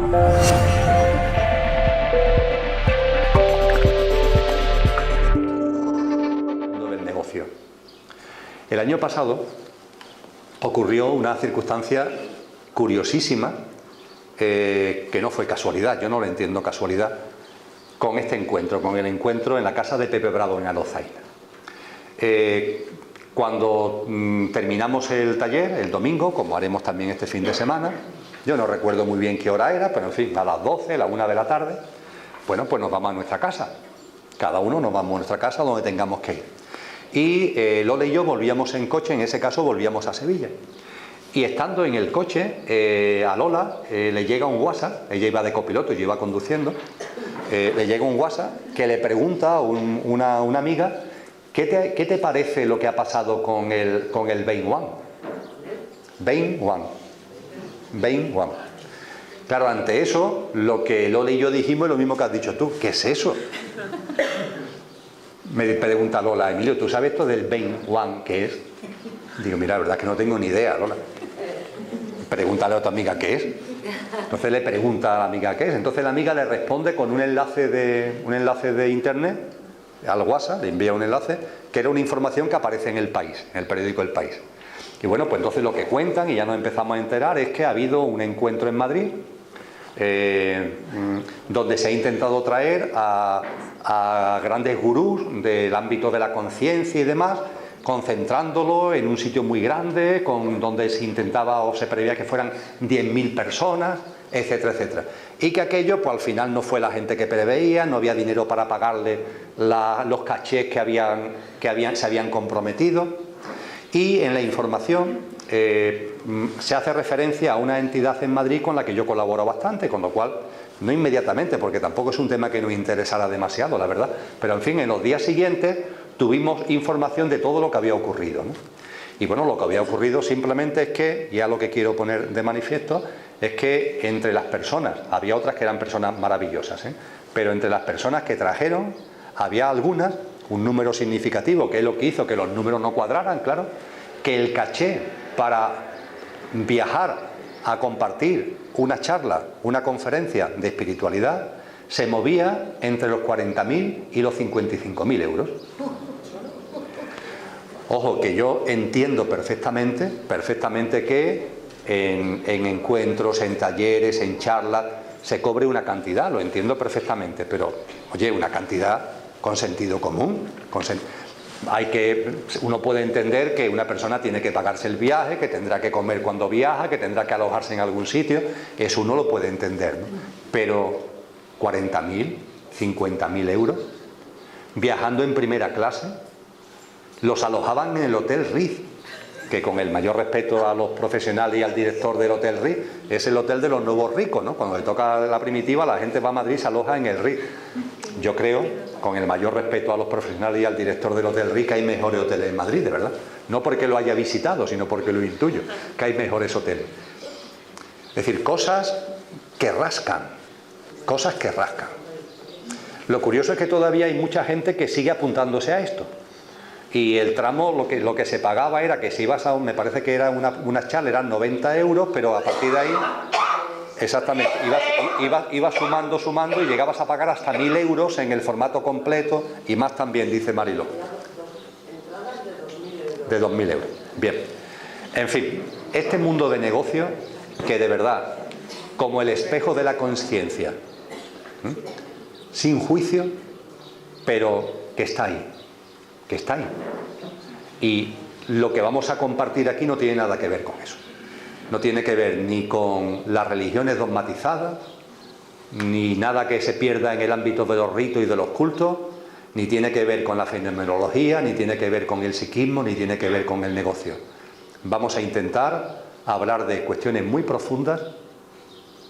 Del negocio. El año pasado ocurrió una circunstancia curiosísima, que no fue casualidad, yo no lo entiendo casualidad, con este encuentro, con el encuentro en la casa de Pepe Bravo en Alozaina. Cuando terminamos el taller, el domingo, como haremos también este fin de semana, yo no recuerdo muy bien qué hora era, pero en fin, a las 12, a la 1 de la tarde, bueno, pues nos vamos a nuestra casa. Cada uno nos vamos a nuestra casa donde tengamos que ir. Y Lola y yo volvíamos en coche, en ese caso volvíamos a Sevilla. Y estando en el coche, a Lola le llega un WhatsApp, ella iba de copiloto y yo iba conduciendo, le llega un WhatsApp que le pregunta a una amiga, ¿qué te parece lo que ha pasado con el Bain One? Bain One. Claro, ante eso, lo que Lola y yo dijimos es lo mismo que has dicho tú. ¿Qué es eso? Me pregunta Lola, Emilio, ¿tú sabes esto del Bain One qué es? Digo, mira, la verdad es que no tengo ni idea, Lola. Pregúntale a tu amiga qué es. Entonces le pregunta a la amiga qué es. Entonces la amiga le responde con un enlace de internet al WhatsApp, le envía un enlace que era una información que aparece en El País, en el periódico El País. Y bueno, pues entonces lo que cuentan, y ya nos empezamos a enterar, es que ha habido un encuentro en Madrid donde se ha intentado traer a grandes gurús del ámbito de la conciencia y demás, concentrándolo en un sitio muy grande, donde se intentaba o se preveía que fueran 10.000 personas, etcétera, etcétera. Y que aquello, pues al final no fue la gente que preveía, no había dinero para pagarle los cachés que se habían comprometido. Y en la información se hace referencia a una entidad en Madrid con la que yo colaboro bastante, con lo cual, no inmediatamente, porque tampoco es un tema que nos interesara demasiado, la verdad, pero en fin, en los días siguientes tuvimos información de todo lo que había ocurrido, ¿no? Y bueno, lo que había ocurrido simplemente es que, ya lo que quiero poner de manifiesto, es que entre las personas, había otras que eran personas maravillosas, pero entre las personas que trajeron, había algunas, un número significativo, que es lo que hizo que los números no cuadraran, claro, que el caché para viajar a compartir una charla, una conferencia de espiritualidad, se movía entre los 40.000 y los 55.000 euros. Ojo, que yo entiendo perfectamente que en encuentros, en talleres, en charlas, se cobre una cantidad, lo entiendo perfectamente, pero, oye, una cantidad con sentido común. Uno puede entender que una persona tiene que pagarse el viaje, que tendrá que comer cuando viaja, que tendrá que alojarse en algún sitio, eso uno lo puede entender, ¿no? Pero 40.000, 50.000 euros, viajando en primera clase, los alojaban en el Hotel Ritz, que con el mayor respeto a los profesionales y al director del Hotel Ritz, es el hotel de los nuevos ricos, ¿no? Cuando le toca la primitiva, la gente va a Madrid y se aloja en el Ritz. Yo creo, con el mayor respeto a los profesionales y al director del Hotel Ritz, que hay mejores hoteles en Madrid, de verdad. No porque lo haya visitado, sino porque lo intuyo, que hay mejores hoteles. Es decir, cosas que rascan. Lo curioso es que todavía hay mucha gente que sigue apuntándose a esto. Y el tramo, lo que se pagaba era que si ibas a, me parece que era una charla, eran 90 euros, pero a partir de ahí, exactamente, ibas sumando y llegabas a pagar hasta 1.000 euros en el formato completo y más también, dice Mariló. De 2.000 euros. Bien. En fin, este mundo de negocio que de verdad, como el espejo de la conciencia, sin juicio, pero que está ahí. Y lo que vamos a compartir aquí no tiene nada que ver con eso. No tiene que ver ni con las religiones dogmatizadas, ni nada que se pierda en el ámbito de los ritos y de los cultos, ni tiene que ver con la fenomenología, ni tiene que ver con el psiquismo, ni tiene que ver con el negocio. Vamos a intentar hablar de cuestiones muy profundas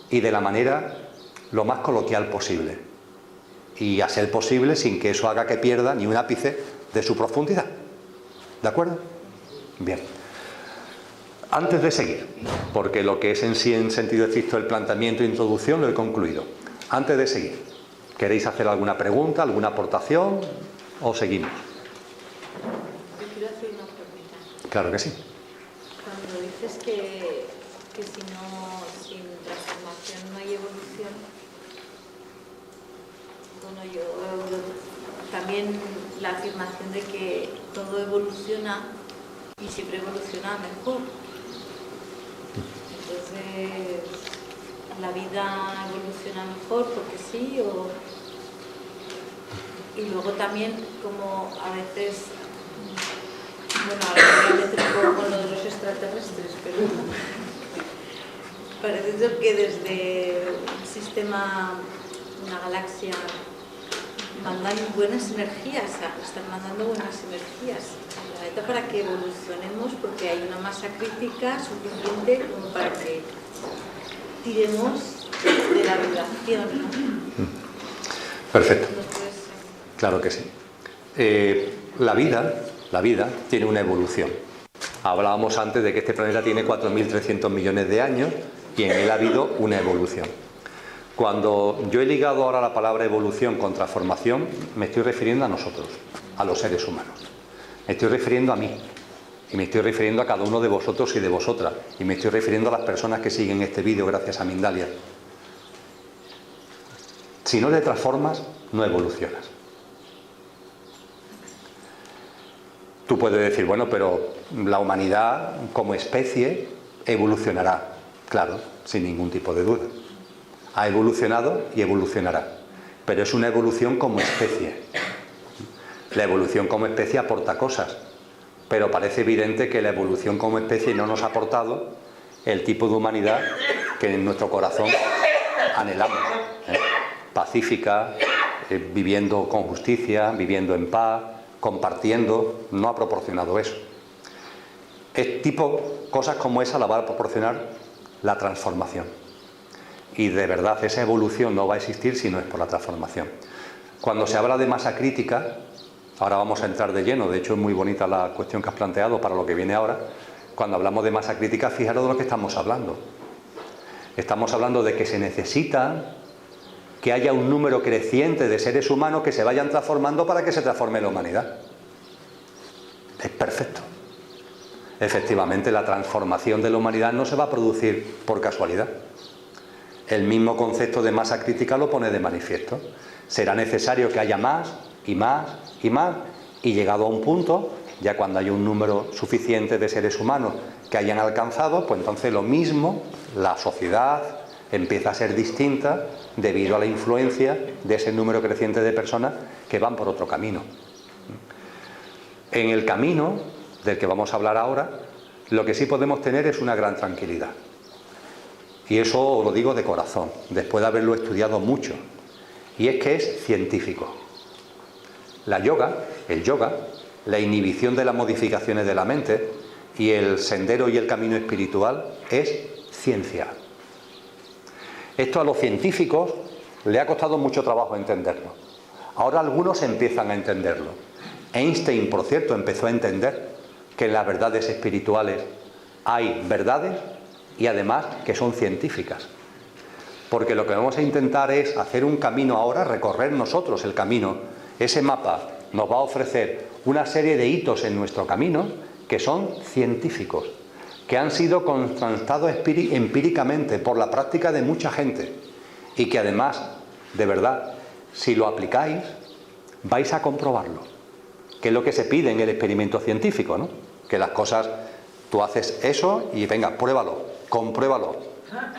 y de la manera lo más coloquial posible. Y a ser posible sin que eso haga que pierda ni un ápice de su profundidad. ¿De acuerdo? Bien. Antes de seguir, porque lo que es en sí en sentido estricto el planteamiento e introducción lo he concluido. Antes de seguir, ¿queréis hacer alguna pregunta, alguna aportación o seguimos? Yo quiero hacer una pregunta. Claro que sí. Cuando dices que que si no, sin transformación no hay evolución. Bueno, yo también la afirmación de que todo evoluciona y siempre evoluciona mejor. Entonces, la vida evoluciona mejor porque sí, y luego también como a veces, bueno, ahora voy a meter un poco con lo de los extraterrestres, pero parece ser que desde un sistema, una galaxia, mandan buenas energías, están mandando buenas energías al planeta para que evolucionemos, porque hay una masa crítica suficiente como para que tiremos de la vibración, ¿no? Perfecto. Entonces, Claro que sí. La vida tiene una evolución. Hablábamos antes de que este planeta tiene 4.300 millones de años y en él ha habido una evolución. Cuando yo he ligado ahora la palabra evolución con transformación, me estoy refiriendo a nosotros, a los seres humanos. Me estoy refiriendo a mí. Y me estoy refiriendo a cada uno de vosotros y de vosotras. Y me estoy refiriendo a las personas que siguen este vídeo gracias a Mindalia. Si no te transformas, no evolucionas. Tú puedes decir, bueno, pero la humanidad como especie evolucionará. Claro, sin ningún tipo de duda. Ha evolucionado y evolucionará. Pero es una evolución como especie. La evolución como especie aporta cosas. Pero parece evidente que la evolución como especie no nos ha aportado el tipo de humanidad que en nuestro corazón anhelamos. Pacífica, viviendo con justicia, viviendo en paz, compartiendo, no ha proporcionado eso. Cosas como esa la va a proporcionar la transformación. Y de verdad esa evolución no va a existir si no es por la transformación. Cuando se habla de masa crítica, ahora vamos a entrar de lleno, de hecho es muy bonita la cuestión que has planteado para lo que viene ahora. Cuando hablamos de masa crítica, fijaros de lo que estamos hablando. Estamos hablando de que se necesita que haya un número creciente de seres humanos que se vayan transformando para que se transforme la humanidad. Es perfecto. Efectivamente, la transformación de la humanidad no se va a producir por casualidad. El mismo concepto de masa crítica lo pone de manifiesto. Será necesario que haya más y más y más, y llegado a un punto, ya cuando haya un número suficiente de seres humanos que hayan alcanzado, pues entonces lo mismo, la sociedad empieza a ser distinta debido a la influencia de ese número creciente de personas que van por otro camino. En el camino del que vamos a hablar ahora, lo que sí podemos tener es una gran tranquilidad. Y eso lo digo de corazón, después de haberlo estudiado mucho. Y es que es científico. El yoga, la inhibición de las modificaciones de la mente y el sendero y el camino espiritual es ciencia. Esto a los científicos le ha costado mucho trabajo entenderlo. Ahora algunos empiezan a entenderlo. Einstein, por cierto, empezó a entender que en las verdades espirituales hay verdades y además que son científicas. Porque lo que vamos a intentar es hacer un camino ahora, recorrer nosotros el camino. Ese mapa nos va a ofrecer una serie de hitos en nuestro camino que son científicos, que han sido constatados empíricamente por la práctica de mucha gente y que además, de verdad, si lo aplicáis, vais a comprobarlo, que es lo que se pide en el experimento científico, ¿no? Que las cosas, tú haces eso y venga, pruébalo, compruébalo.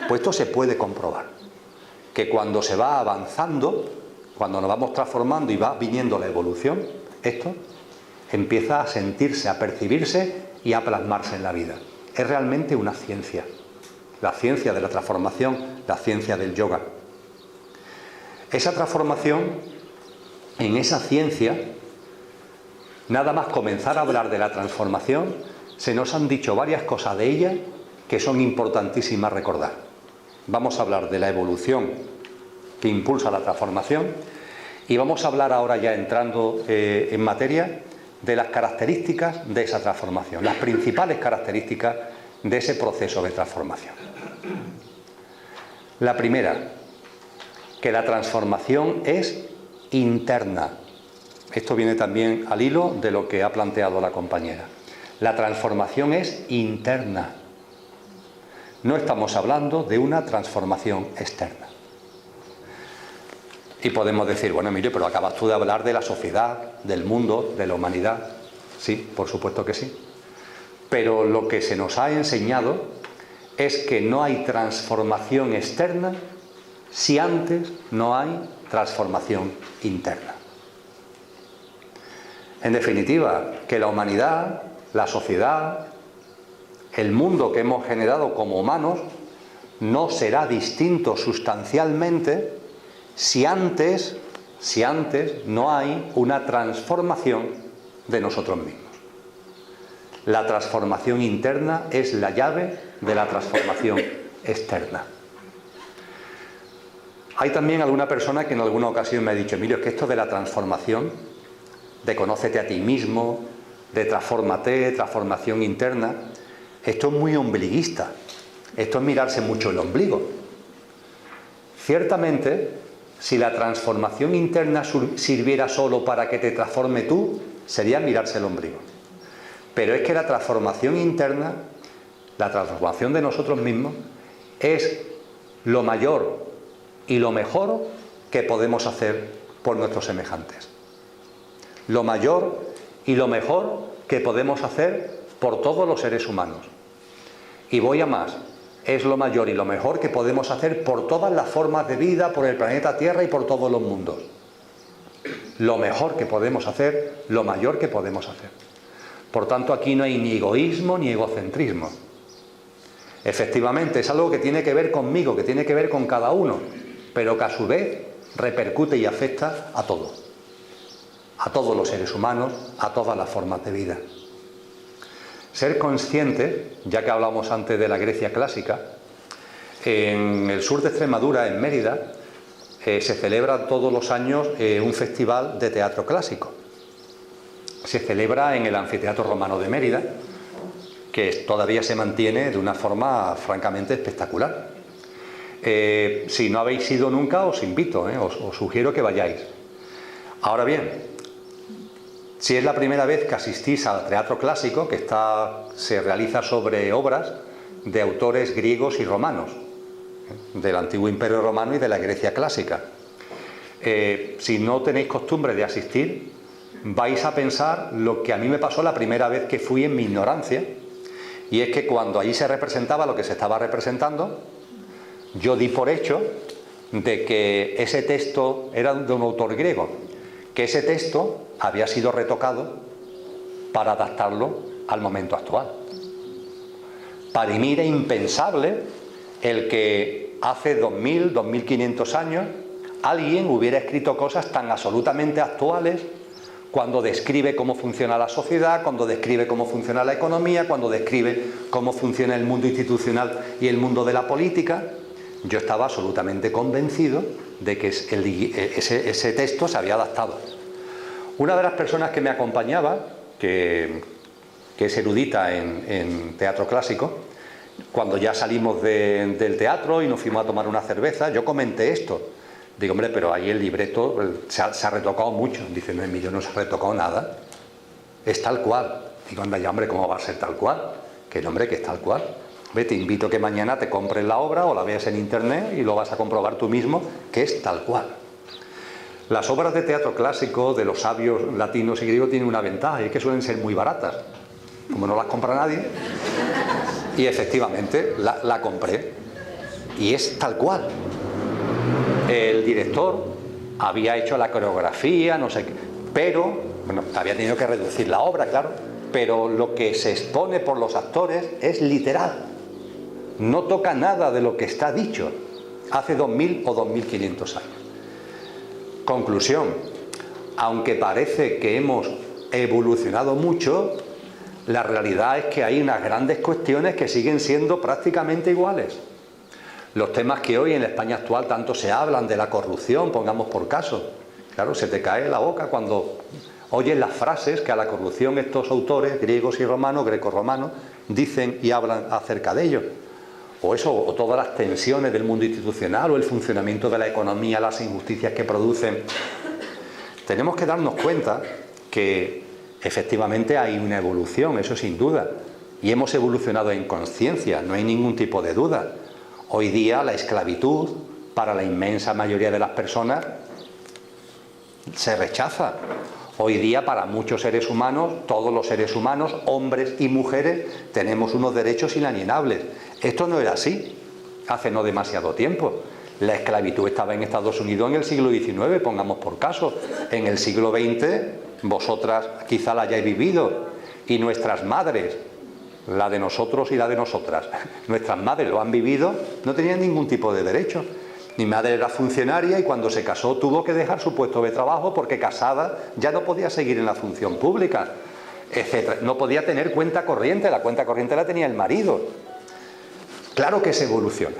Pues esto se puede comprobar, que cuando se va avanzando, cuando nos vamos transformando y va viniendo la evolución, esto empieza a sentirse, a percibirse y a plasmarse en la vida. Es realmente una ciencia, la ciencia de la transformación, la ciencia del yoga. Esa transformación, en esa ciencia, nada más comenzar a hablar de la transformación, se nos han dicho varias cosas de ella que son importantísimas recordar. Vamos a hablar de la evolución que impulsa la transformación y vamos a hablar ahora, ya entrando en materia, de las características de esa transformación, las principales características de ese proceso de transformación. La primera, que la transformación es interna. Esto viene también al hilo de lo que ha planteado la compañera. La transformación es interna. No estamos hablando de una transformación externa. Y podemos decir, bueno, Emilio, pero acabas tú de hablar de la sociedad, del mundo, de la humanidad. Sí, por supuesto que sí. Pero lo que se nos ha enseñado es que no hay transformación externa si antes no hay transformación interna. En definitiva, que la humanidad, la sociedad, el mundo que hemos generado como humanos no será distinto sustancialmente si antes no hay una transformación de nosotros mismos. La transformación interna es la llave de la transformación externa. Hay también alguna persona que en alguna ocasión me ha dicho, Emilio, es que esto de la transformación, de conócete a ti mismo, de transfórmate, transformación interna, esto es muy ombliguista, esto es mirarse mucho el ombligo. Ciertamente, si la transformación interna sirviera solo para que te transforme tú, sería mirarse el ombligo. Pero es que la transformación interna, la transformación de nosotros mismos, es lo mayor y lo mejor que podemos hacer por nuestros semejantes. Lo mayor y lo mejor que podemos hacer por todos los seres humanos. Y voy a más, es lo mayor y lo mejor que podemos hacer por todas las formas de vida, por el planeta Tierra y por todos los mundos. Lo mejor que podemos hacer, lo mayor que podemos hacer. Por tanto, aquí no hay ni egoísmo ni egocentrismo. Efectivamente, es algo que tiene que ver conmigo, que tiene que ver con cada uno, pero que a su vez repercute y afecta a todos los seres humanos, a todas las formas de vida. Ser consciente, ya que hablamos antes de la Grecia clásica, en el sur de Extremadura, en Mérida, se celebra todos los años un festival de teatro clásico. Se celebra en el Anfiteatro Romano de Mérida, que todavía se mantiene de una forma francamente espectacular. Si no habéis ido nunca, os invito, os sugiero que vayáis. Ahora bien, si es la primera vez que asistís al teatro clásico, que se realiza sobre obras de autores griegos y romanos, del antiguo Imperio Romano y de la Grecia clásica, si no tenéis costumbre de asistir, vais a pensar lo que a mí me pasó la primera vez que fui en mi ignorancia, y es que cuando allí se representaba lo que se estaba representando, yo di por hecho de que ese texto era de un autor griego, que ese texto había sido retocado para adaptarlo al momento actual. Para mí era impensable el que hace 2000, 2500 años alguien hubiera escrito cosas tan absolutamente actuales cuando describe cómo funciona la sociedad, cuando describe cómo funciona la economía, cuando describe cómo funciona el mundo institucional y el mundo de la política. Yo estaba absolutamente convencido de que ese texto se había adaptado. Una de las personas que me acompañaba, que es erudita en teatro clásico, cuando ya salimos del teatro y nos fuimos a tomar una cerveza, yo comenté esto. Digo, hombre, pero ahí el libreto se ha retocado mucho. Dice, no, Emilio, no se ha retocado nada. Es tal cual. Digo, anda ya, hombre, ¿cómo va a ser tal cual? Que no, hombre, que es tal cual. Ve, te invito a que mañana te compres la obra o la veas en internet y lo vas a comprobar tú mismo que es tal cual. Las obras de teatro clásico de los sabios latinos y griegos tienen una ventaja, y es que suelen ser muy baratas, como no las compra nadie. Y efectivamente la compré y es tal cual. El director había hecho la coreografía, no sé qué, pero bueno, había tenido que reducir la obra, claro, pero lo que se expone por los actores es literal, no toca nada de lo que está dicho hace 2000 o 2500 años. Conclusión, aunque parece que hemos evolucionado mucho, la realidad es que hay unas grandes cuestiones que siguen siendo prácticamente iguales. Los temas que hoy en la España actual tanto se hablan, de la corrupción, pongamos por caso. Claro, se te cae la boca cuando oyes las frases que a la corrupción estos autores griegos y romanos, grecorromanos, dicen y hablan acerca de ello. O eso, o todas las tensiones del mundo institucional, o el funcionamiento de la economía, las injusticias que producen. Tenemos que darnos cuenta que efectivamente hay una evolución, eso sin duda, y hemos evolucionado en conciencia, no hay ningún tipo de duda. Hoy día la esclavitud, para la inmensa mayoría de las personas, se rechaza. Hoy día, para muchos seres humanos, todos los seres humanos, hombres y mujeres, tenemos unos derechos inalienables. Esto no era así hace no demasiado tiempo. La esclavitud estaba en Estados Unidos en el siglo XIX, pongamos por caso. En el siglo XX, vosotras quizá la hayáis vivido, y nuestras madres, la de nosotros y la de nosotras, nuestras madres lo han vivido, no tenían ningún tipo de derecho. Mi madre era funcionaria y cuando se casó tuvo que dejar su puesto de trabajo porque casada ya no podía seguir en la función pública, etc. No podía tener cuenta corriente, la cuenta corriente la tenía el marido. Claro que se evoluciona.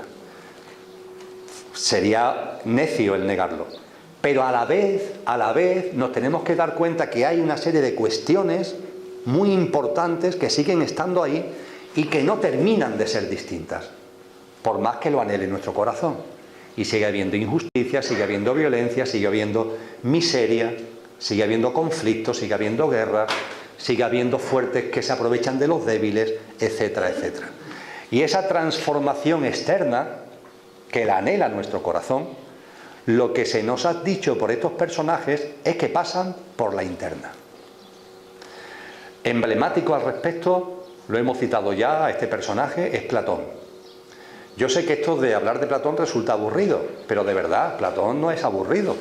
Sería necio el negarlo. Pero a la vez nos tenemos que dar cuenta que hay una serie de cuestiones muy importantes que siguen estando ahí y que no terminan de ser distintas, por más que lo anhele nuestro corazón. Y sigue habiendo injusticia, sigue habiendo violencia, sigue habiendo miseria, sigue habiendo conflictos, sigue habiendo guerras, sigue habiendo fuertes que se aprovechan de los débiles, etcétera, etcétera. Y esa transformación externa, que la anhela nuestro corazón, lo que se nos ha dicho por estos personajes es que pasan por la interna. Emblemático al respecto, lo hemos citado ya, a este personaje, es Platón. Yo sé que esto de hablar de Platón resulta aburrido, pero de verdad, Platón no es aburrido.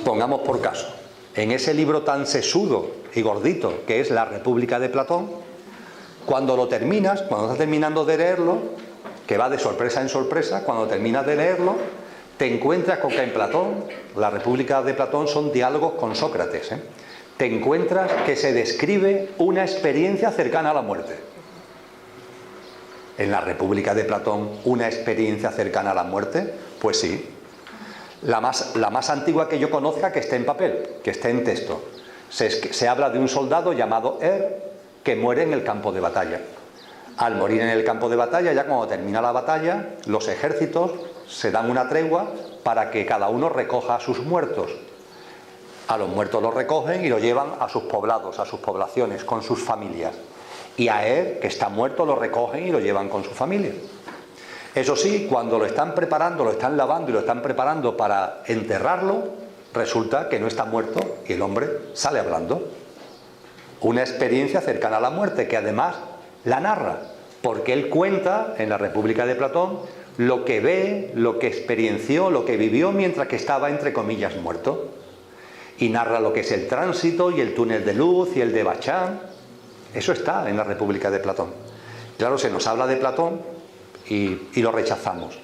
Pongamos por caso, en ese libro tan sesudo y gordito que es La República de Platón, cuando lo terminas, cuando estás terminando de leerlo, que va de sorpresa en sorpresa, cuando terminas de leerlo, te encuentras con que en Platón, La República de Platón son diálogos con Sócrates, te encuentras que se describe una experiencia cercana a la muerte. En La República de Platón, ¿una experiencia cercana a la muerte? Pues sí. La más antigua que yo conozca que esté en papel, que esté en texto. Se habla de un soldado llamado que muere en el campo de batalla. Al morir en el campo de batalla, ya cuando termina la batalla, los ejércitos se dan una tregua para que cada uno recoja a sus muertos. A los muertos los recogen y los llevan a sus poblados, a sus poblaciones, con sus familias. Y a que está muerto, lo recogen y lo llevan con su familia. Eso sí, cuando lo están preparando, lo están lavando y lo están preparando para enterrarlo, resulta que no está muerto y el hombre sale hablando. Una experiencia cercana a la muerte, que además la narra, porque él cuenta en La República de Platón lo que ve, lo que experiencia, lo que vivió mientras que estaba, entre comillas, muerto. Y narra lo que es el tránsito y el túnel de luz y el de Bachán. Eso está en La República de Platón. Claro, se nos habla de Platón y lo rechazamos.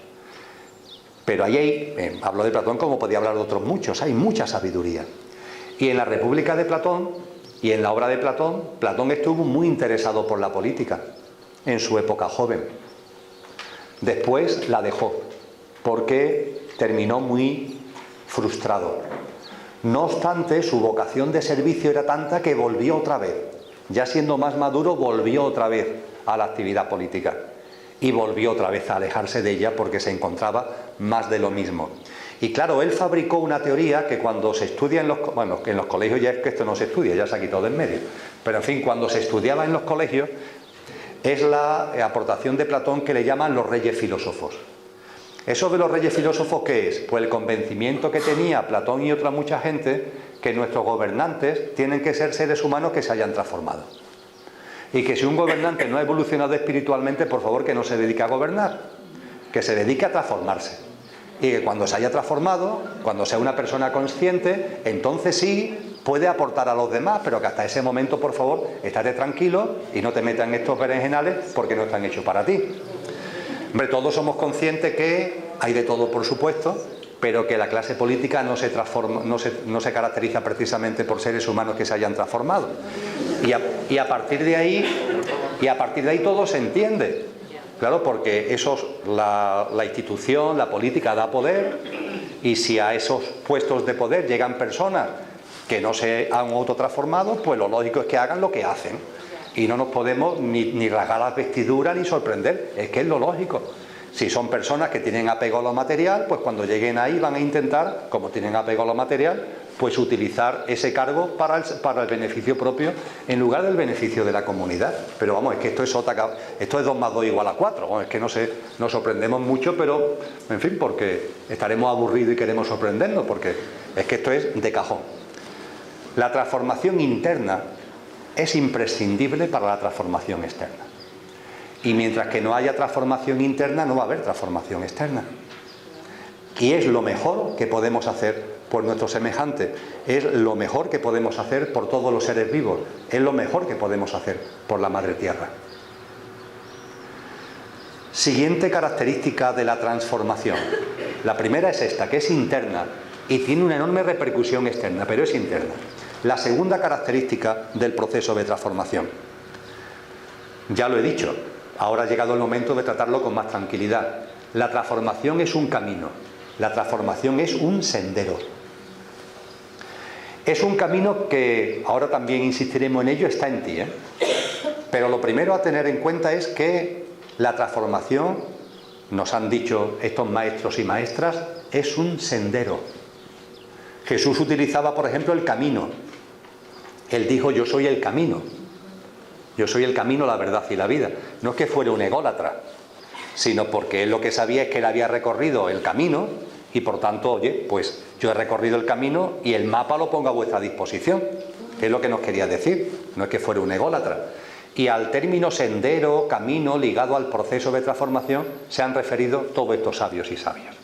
Pero ahí hablo de Platón como podía hablar de otros muchos, hay mucha sabiduría. Y en La República de Platón y en la obra de Platón, Platón estuvo muy interesado por la política en su época joven. Después la dejó porque terminó muy frustrado. No obstante, su vocación de servicio era tanta que volvió otra vez. Ya siendo más maduro, volvió otra vez a la actividad política. Y volvió otra vez a alejarse de ella porque se encontraba más de lo mismo. Y claro, él fabricó una teoría que cuando se estudia que en los colegios ya es que esto no se estudia, ya se ha quitado de en medio. Pero en fin, cuando se estudiaba en los colegios, es la aportación de Platón que le llaman los reyes filósofos. ¿Eso de los reyes filósofos qué es? Pues el convencimiento que tenía Platón y otra mucha gente que nuestros gobernantes tienen que ser seres humanos que se hayan transformado. Y que si un gobernante no ha evolucionado espiritualmente, por favor que no se dedique a gobernar, que se dedique a transformarse. Y que cuando se haya transformado, cuando sea una persona consciente, entonces sí puede aportar a los demás, pero que hasta ese momento, por favor, estate tranquilo y no te metas en estos berenjenales porque no están hechos para ti. Hombre, todos somos conscientes que hay de todo, por supuesto, pero que la clase política no se caracteriza precisamente por seres humanos que se hayan transformado. Y a partir de ahí todo se entiende. Claro, porque la institución, la política da poder, y si a esos puestos de poder llegan personas que no se han autotransformado, pues lo lógico es que hagan lo que hacen. Y no nos podemos ni rasgar las vestiduras ni sorprender, es que es lo lógico. Si son personas que tienen apego a lo material, pues cuando lleguen ahí van a intentar, como tienen apego a lo material, pues utilizar ese cargo para el beneficio propio en lugar del beneficio de la comunidad. Pero vamos, es que esto es 2 más 2 igual a 4. Bueno, es que no sé, nos sorprendemos mucho, pero en fin, porque estaremos aburridos y queremos sorprendernos, porque es que esto es de cajón. La transformación interna es imprescindible para la transformación externa. Y mientras que no haya transformación interna, no va a haber transformación externa. Y es lo mejor que podemos hacer por nuestros semejantes, es lo mejor que podemos hacer por todos los seres vivos, es lo mejor que podemos hacer por la Madre Tierra. Siguiente característica de la transformación. La primera es esta, que es interna y tiene una enorme repercusión externa, pero es interna. La segunda característica del proceso de transformación. Ya lo he dicho, ahora ha llegado el momento de tratarlo con más tranquilidad. La transformación es un camino, la transformación es un sendero. Es un camino que, ahora también insistiremos en ello, está en ti, Pero lo primero a tener en cuenta es que la transformación, nos han dicho estos maestros y maestras, es un sendero. Jesús utilizaba, por ejemplo, el camino. Él dijo: yo soy el camino. Yo soy el camino, la verdad y la vida. No es que fuera un ególatra, sino porque él lo que sabía es que él había recorrido el camino y por tanto, oye, pues yo he recorrido el camino y el mapa lo pongo a vuestra disposición. Es lo que nos quería decir, no es que fuera un ególatra. Y al término sendero, camino, ligado al proceso de transformación, se han referido todos estos sabios y sabias.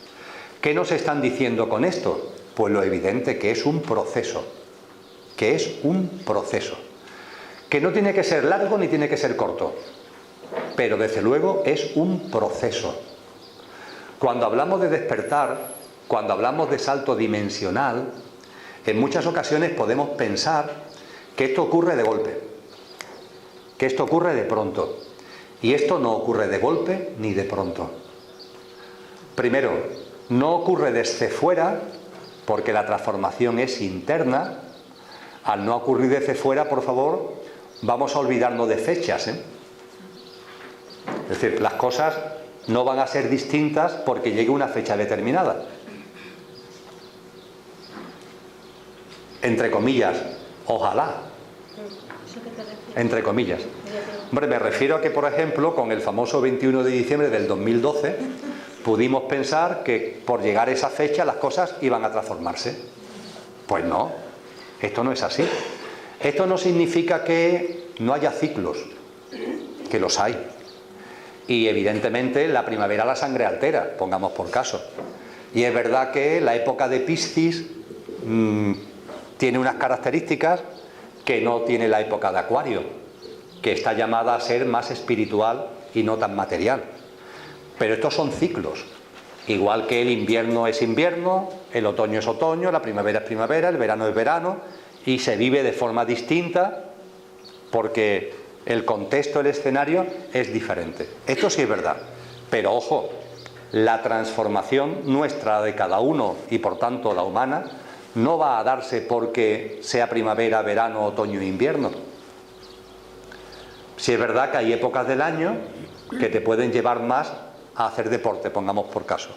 ¿Qué nos están diciendo con esto? Pues lo evidente, que es un proceso. Que es un proceso. Que no tiene que ser largo ni tiene que ser corto. Pero desde luego es un proceso. Cuando hablamos de despertar, cuando hablamos de salto dimensional, en muchas ocasiones podemos pensar que esto ocurre de golpe, que esto ocurre de pronto. Y esto no ocurre de golpe ni de pronto. Primero, no ocurre desde fuera, porque la transformación es interna. Al no ocurrir desde fuera, por favor, vamos a olvidarnos de fechas, Es decir, las cosas no van a ser distintas porque llegue una fecha determinada. Entre comillas, ojalá. Entre comillas. Hombre, me refiero a que, por ejemplo, con el famoso 21 de diciembre del 2012, pudimos pensar que por llegar a esa fecha las cosas iban a transformarse. Pues no, esto no es así. Esto no significa que no haya ciclos, que los hay. Y evidentemente la primavera la sangre altera, pongamos por caso. Y es verdad que la época de Piscis tiene unas características que no tiene la época de Acuario, que está llamada a ser más espiritual y no tan material. Pero estos son ciclos. Igual que el invierno es invierno, el otoño es otoño, la primavera es primavera, el verano es verano, y se vive de forma distinta porque el contexto, el escenario es diferente. Esto sí es verdad, pero ojo, la transformación nuestra de cada uno y por tanto la humana no va a darse porque sea primavera, verano, otoño e invierno. Sí es verdad que hay épocas del año que te pueden llevar más a hacer deporte, pongamos por caso.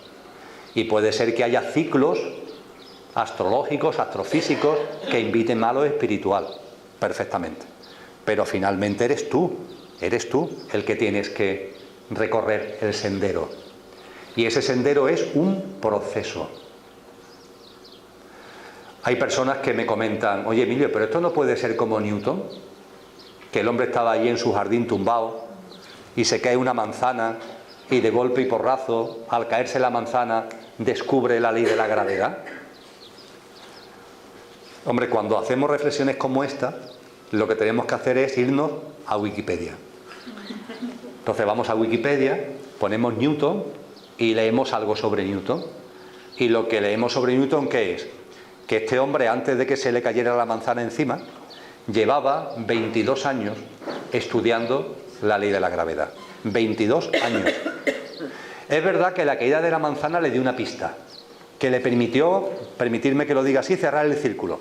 Y puede ser que haya ciclos astrológicos, astrofísicos, que inviten más a lo espiritual, perfectamente. Pero finalmente eres tú el que tienes que recorrer el sendero. Y ese sendero es un proceso. Hay personas que me comentan: oye Emilio, pero esto no puede ser como Newton, que el hombre estaba allí en su jardín tumbado y se cae una manzana y de golpe y porrazo, al caerse la manzana, descubre la ley de la gravedad. Hombre, cuando hacemos reflexiones como esta, lo que tenemos que hacer es irnos a Wikipedia. Entonces vamos a Wikipedia, ponemos Newton y leemos algo sobre Newton. Y lo que leemos sobre Newton, ¿qué es? Que este hombre, antes de que se le cayera la manzana encima, llevaba 22 años estudiando la ley de la gravedad. 22 años. Es verdad que la caída de la manzana le dio una pista, que le permitió, permitirme que lo diga así, cerrar el círculo.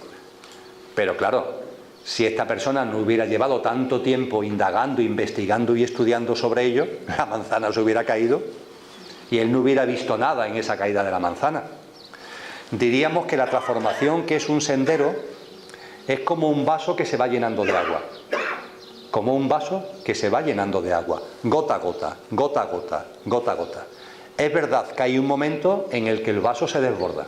Pero claro, si esta persona no hubiera llevado tanto tiempo indagando, investigando y estudiando sobre ello, la manzana se hubiera caído y él no hubiera visto nada en esa caída de la manzana. Diríamos que la transformación, que es un sendero, es como un vaso que se va llenando de agua. Como un vaso que se va llenando de agua, gota a gota, gota a gota, gota a gota. Es verdad que hay un momento en el que el vaso se desborda.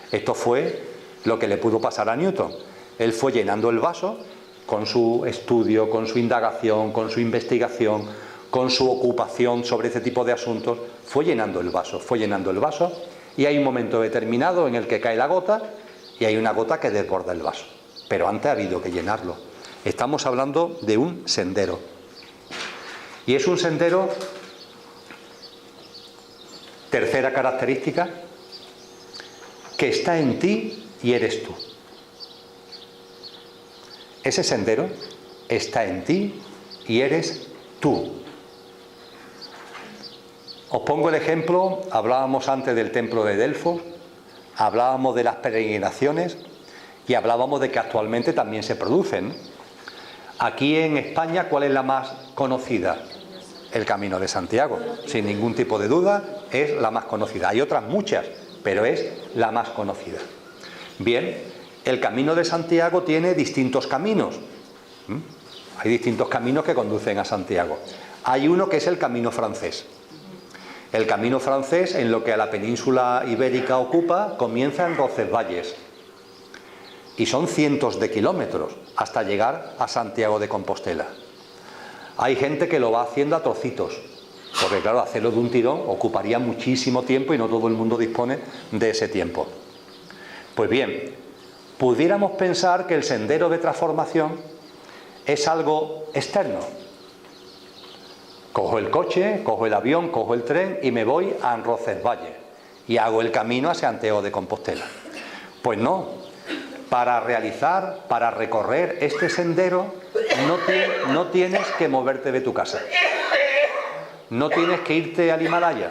Esto fue lo que le pudo pasar a Newton. Él fue llenando el vaso con su estudio, con su indagación, con su investigación, con su ocupación sobre este tipo de asuntos. Fue llenando el vaso, y hay un momento determinado en el que cae la gota y hay una gota que desborda el vaso. Pero antes ha habido que llenarlo. Estamos hablando de un sendero. Y es un sendero, tercera característica, que está en ti y eres tú. Ese sendero está en ti y eres tú. Os pongo el ejemplo, hablábamos antes del templo de Delfos, hablábamos de las peregrinaciones y hablábamos de que actualmente también se producen. Aquí en España, ¿cuál es la más conocida? El Camino de Santiago. Sin ningún tipo de duda, es la más conocida. Hay otras muchas, pero es la más conocida. Bien, el Camino de Santiago tiene distintos caminos. Hay distintos caminos que conducen a Santiago. Hay uno que es el Camino francés. El Camino francés, en lo que a la península ibérica ocupa, comienza en Roncesvalles. Y son cientos de kilómetros hasta llegar a Santiago de Compostela. Hay gente que lo va haciendo a trocitos, porque claro, hacerlo de un tirón ocuparía muchísimo tiempo y no todo el mundo dispone de ese tiempo. Pues bien, pudiéramos pensar que el sendero de transformación es algo externo. Cojo el coche, cojo el avión, cojo el tren y me voy a Roncesvalles y hago el camino a Santiago de Compostela. Pues no. Para recorrer este sendero, no tienes que moverte de tu casa. No tienes que irte al Himalaya,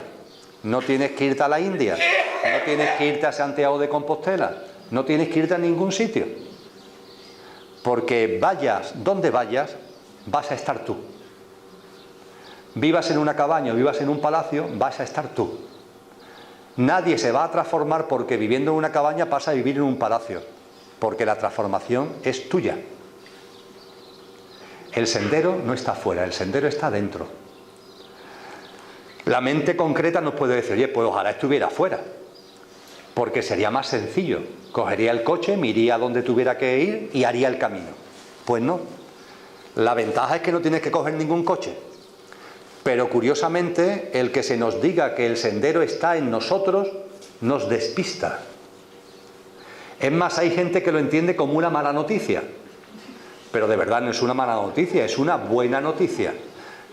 no tienes que irte a la India, no tienes que irte a Santiago de Compostela, no tienes que irte a ningún sitio. Porque vayas donde vayas, vas a estar tú. Vivas en una cabaña o vivas en un palacio, vas a estar tú. Nadie se va a transformar porque viviendo en una cabaña pasa a vivir en un palacio, porque la transformación es tuya. El sendero no está fuera, el sendero está dentro. La mente concreta nos puede decir, oye, pues ojalá estuviera fuera, porque sería más sencillo. Cogería el coche, me iría a donde tuviera que ir y haría el camino. Pues no. La ventaja es que no tienes que coger ningún coche. Pero curiosamente, el que se nos diga que el sendero está en nosotros, nos despista. Es más, hay gente que lo entiende como una mala noticia. Pero de verdad no es una mala noticia, es una buena noticia.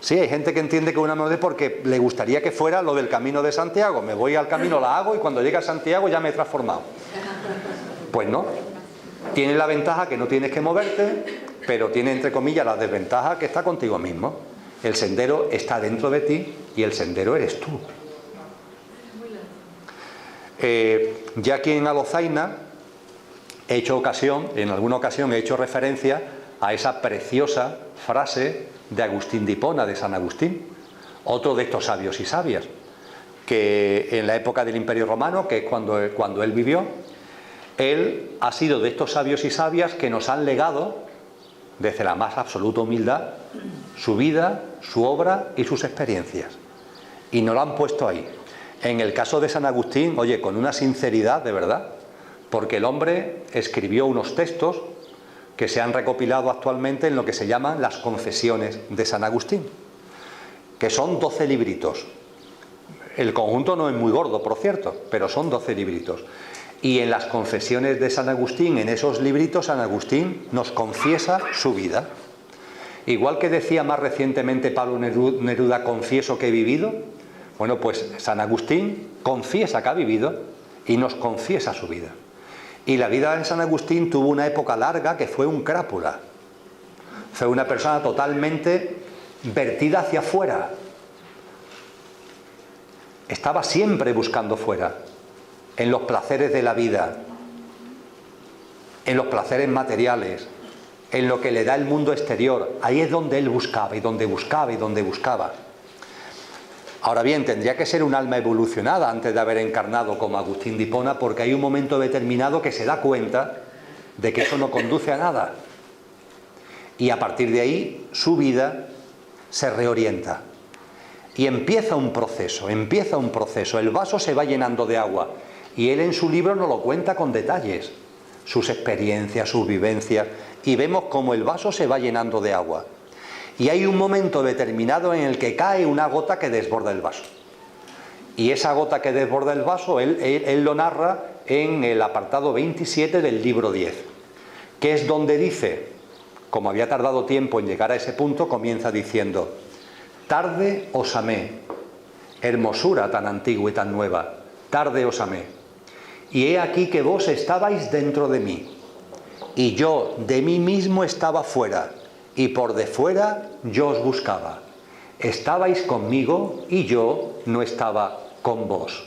Sí, hay gente que entiende que es una mala noticia porque le gustaría que fuera lo del Camino de Santiago. Me voy al camino, la hago y cuando llegue a Santiago ya me he transformado. Pues no. Tiene la ventaja que no tienes que moverte, pero tiene entre comillas la desventaja que está contigo mismo. El sendero está dentro de ti y el sendero eres tú. Ya aquí en Alozaina en alguna ocasión he hecho referencia a esa preciosa frase de Agustín de Hipona, de San Agustín, otro de estos sabios y sabias, que en la época del Imperio Romano, que es cuando él vivió, él ha sido de estos sabios y sabias que nos han legado, desde la más absoluta humildad, su vida, su obra y sus experiencias. Y nos lo han puesto ahí. En el caso de San Agustín, oye, con una sinceridad de verdad, porque el hombre escribió unos textos que se han recopilado actualmente en lo que se llaman las Confesiones de San Agustín, que son 12 libritos. El conjunto no es muy gordo, por cierto, pero son 12 libritos. Y en las Confesiones de San Agustín, en esos libritos, San Agustín nos confiesa su vida. Igual que decía más recientemente Pablo Neruda, confieso que he vivido, bueno, pues San Agustín confiesa que ha vivido y nos confiesa su vida. Y la vida de San Agustín tuvo una época larga que fue un crápula. Fue una persona totalmente vertida hacia afuera. Estaba siempre buscando fuera, en los placeres de la vida, en los placeres materiales, en lo que le da el mundo exterior. Ahí es donde él buscaba y donde buscaba y donde buscaba. Ahora bien, tendría que ser un alma evolucionada antes de haber encarnado como Agustín de Hipona, porque hay un momento determinado que se da cuenta de que eso no conduce a nada. Y a partir de ahí su vida se reorienta. Y empieza un proceso. El vaso se va llenando de agua. Y él en su libro nos lo cuenta con detalles. Sus experiencias, sus vivencias. Y vemos cómo el vaso se va llenando de agua. Y hay un momento determinado en el que cae una gota que desborda el vaso. Y esa gota que desborda el vaso, él lo narra en el apartado 27 del libro 10, que es donde dice, como había tardado tiempo en llegar a ese punto, comienza diciendo: tarde os amé, hermosura tan antigua y tan nueva, tarde os amé. Y he aquí que vos estabais dentro de mí, y yo de mí mismo estaba fuera, y por de fuera yo os buscaba. Estabais conmigo y yo no estaba con vos.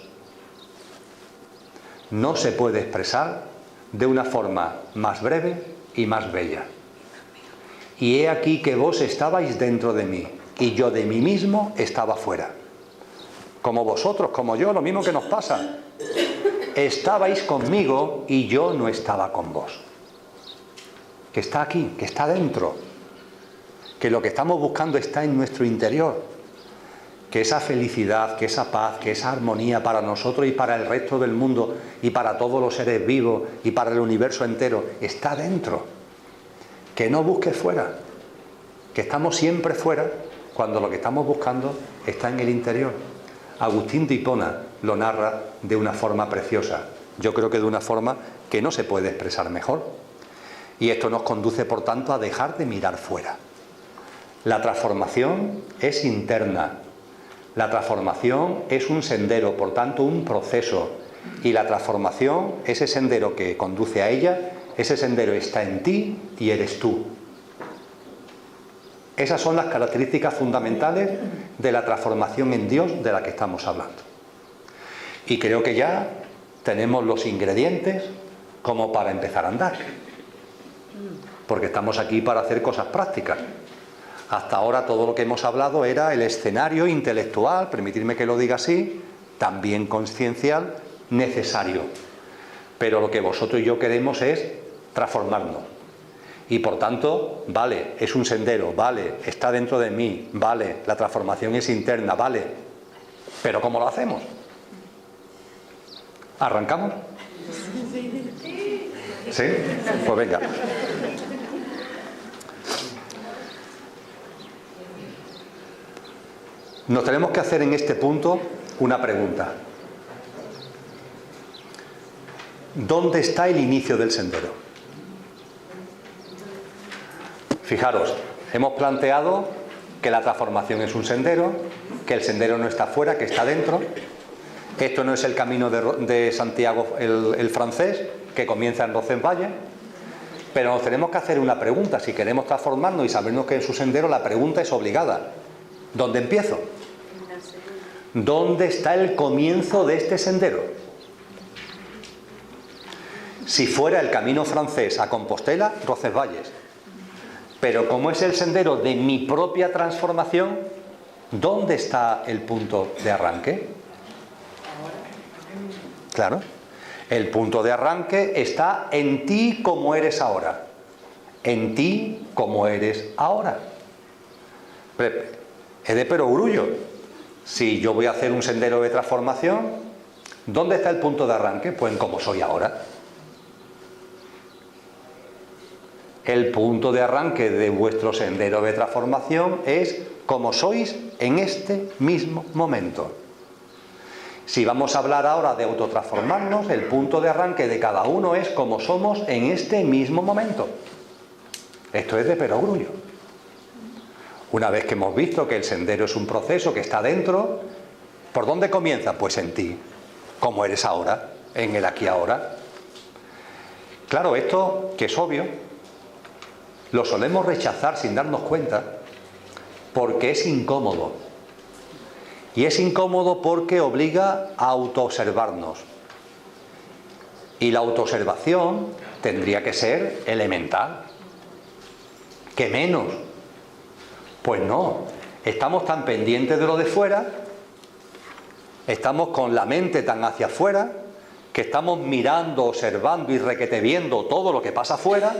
No se puede expresar de una forma más breve y más bella. Y he aquí que vos estabais dentro de mí y yo de mí mismo estaba fuera. Como vosotros, como yo, lo mismo que nos pasa. Estabais conmigo y yo no estaba con vos. Que está aquí, que está dentro. Que lo que estamos buscando está en nuestro interior, que esa felicidad, que esa paz, que esa armonía para nosotros y para el resto del mundo y para todos los seres vivos y para el universo entero está dentro, que no busques fuera, que estamos siempre fuera cuando lo que estamos buscando está en el interior. Agustín de Hipona lo narra de una forma preciosa, yo creo que de una forma que no se puede expresar mejor, y esto nos conduce por tanto a dejar de mirar fuera. La transformación es interna, la transformación es un sendero, por tanto un proceso, y la transformación, ese sendero que conduce a ella, ese sendero está en ti y eres tú. Esas son las características fundamentales de la transformación en Dios de la que estamos hablando. Y creo que ya tenemos los ingredientes como para empezar a andar, porque estamos aquí para hacer cosas prácticas. Hasta ahora todo lo que hemos hablado era el escenario intelectual, permitirme que lo diga así, también consciencial, necesario. Pero lo que vosotros y yo queremos es transformarnos. Y por tanto, vale, es un sendero, vale, está dentro de mí, vale, la transformación es interna, vale. Pero ¿cómo lo hacemos? ¿Arrancamos? ¿Sí? Pues venga. Nos tenemos que hacer en este punto una pregunta. ¿Dónde está el inicio del sendero? Fijaros, hemos planteado que la transformación es un sendero, que el sendero no está fuera, que está dentro. Esto no es el camino de Santiago el francés, que comienza en Roncesvalles. Pero nos tenemos que hacer una pregunta. Si queremos transformarnos y sabernos que es su sendero, la pregunta es obligada. ¿Dónde empiezo? ¿Dónde está el comienzo de este sendero? Si fuera el camino francés a Compostela, Roncesvalles. Pero como es el sendero de mi propia transformación, ¿dónde está el punto de arranque? Claro. El punto de arranque está en ti como eres ahora. En ti como eres ahora. Es de perogrullo. Si yo voy a hacer un sendero de transformación, ¿dónde está el punto de arranque? Pues en cómo soy ahora. El punto de arranque de vuestro sendero de transformación es como sois en este mismo momento. Si vamos a hablar ahora de autotransformarnos, el punto de arranque de cada uno es como somos en este mismo momento. Esto es de perogrullo. Una vez que hemos visto que el sendero es un proceso que está dentro, ¿por dónde comienza? Pues en ti, como eres ahora, en el aquí ahora. Claro, esto, que es obvio, lo solemos rechazar sin darnos cuenta, porque es incómodo. Y es incómodo porque obliga a autoobservarnos. Y la autoobservación tendría que ser elemental. ¿Qué menos? Pues no. Estamos tan pendientes de lo de fuera Estamos con la mente tan hacia afuera que estamos mirando, observando y requeteviendo todo lo que pasa afuera,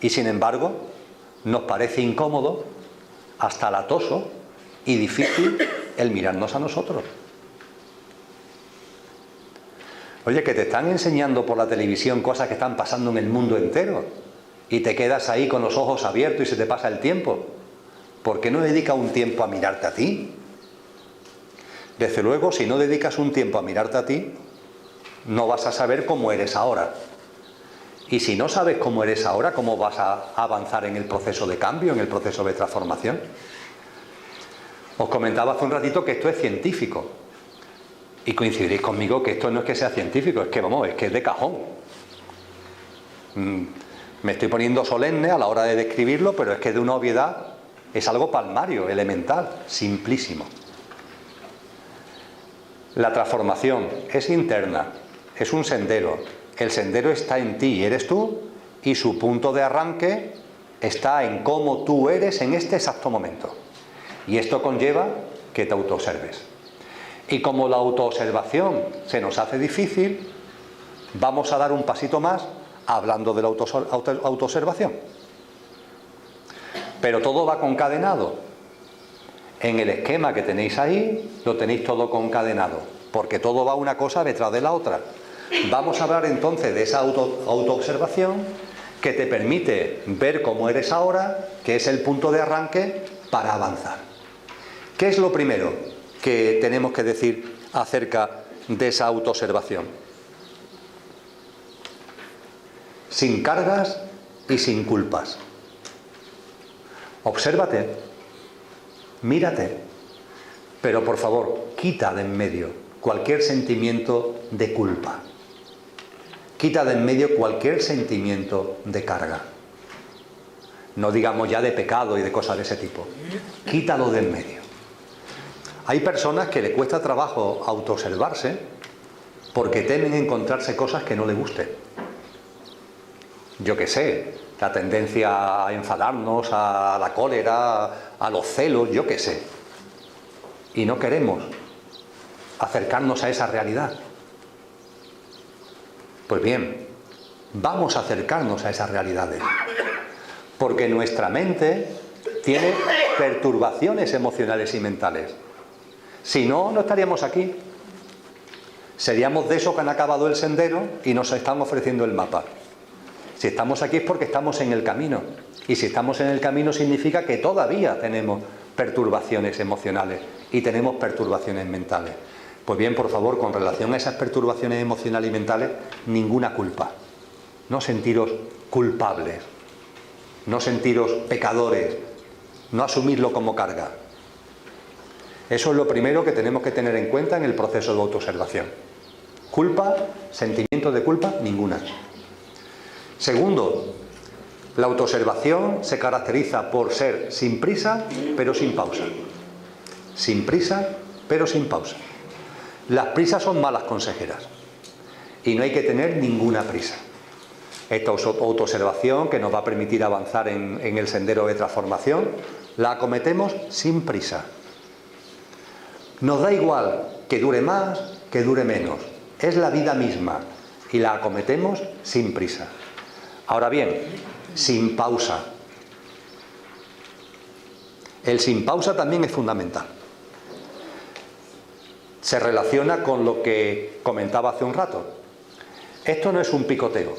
y sin embargo nos parece incómodo, hasta latoso y difícil el mirarnos a nosotros. Oye, que te están enseñando por la televisión cosas que están pasando en el mundo entero y te quedas ahí con los ojos abiertos y se te pasa el tiempo. ¿Por qué no dedicas un tiempo a mirarte a ti? Desde luego, si no dedicas un tiempo a mirarte a ti, no vas a saber cómo eres ahora. Y si no sabes cómo eres ahora, ¿cómo vas a avanzar en el proceso de cambio, en el proceso de transformación? Os comentaba hace un ratito que esto es científico. Y coincidiréis conmigo que esto no es que sea científico, es que vamos, es que es de cajón. Me estoy poniendo solemne a la hora de describirlo, pero es que de una obviedad es algo palmario, elemental, simplísimo. La transformación es interna, es un sendero. El sendero está en ti, eres tú, y su punto de arranque está en cómo tú eres en este exacto momento. Y esto conlleva que te autoobserves. Y como la autoobservación se nos hace difícil, vamos a dar un pasito más hablando de la autoobservación. Pero todo va concadenado. En el esquema que tenéis ahí, lo tenéis todo concadenado, porque todo va una cosa detrás de la otra. Vamos a hablar entonces de esa autoobservación que te permite ver cómo eres ahora, que es el punto de arranque para avanzar. ¿Qué es lo primero que tenemos que decir acerca de esa autoobservación? Sin cargas y sin culpas. Obsérvate, mírate, pero por favor, quita de en medio cualquier sentimiento de culpa. Quita de en medio cualquier sentimiento de carga. No digamos ya de pecado y de cosas de ese tipo. Quítalo de en medio. Hay personas que le cuesta trabajo autoobservarse porque temen encontrarse cosas que no les gusten. Yo qué sé, la tendencia a enfadarnos, a la cólera, a los celos, yo qué sé. Y no queremos acercarnos a esa realidad. Pues bien, vamos a acercarnos a esas realidades. Porque nuestra mente tiene perturbaciones emocionales y mentales. Si no, no estaríamos aquí. Seríamos de esos que han acabado el sendero y nos están ofreciendo el mapa. Si estamos aquí es porque estamos en el camino. Y si estamos en el camino significa que todavía tenemos perturbaciones emocionales y tenemos perturbaciones mentales. Pues bien, por favor, con relación a esas perturbaciones emocionales y mentales, ninguna culpa. No sentiros culpables. No sentiros pecadores. No asumirlo como carga. Eso es lo primero que tenemos que tener en cuenta en el proceso de autoobservación. Culpa, sentimiento de culpa, ninguna. Segundo, la autoobservación se caracteriza por ser sin prisa, pero sin pausa. Sin prisa, pero sin pausa. Las prisas son malas consejeras y no hay que tener ninguna prisa. Esta autoobservación que nos va a permitir avanzar en el sendero de transformación, la acometemos sin prisa. Nos da igual que dure más, que dure menos. Es la vida misma y la acometemos sin prisa. Ahora bien, sin pausa. El sin pausa también es fundamental. Se relaciona con lo que comentaba hace un rato. Esto no es un picoteo.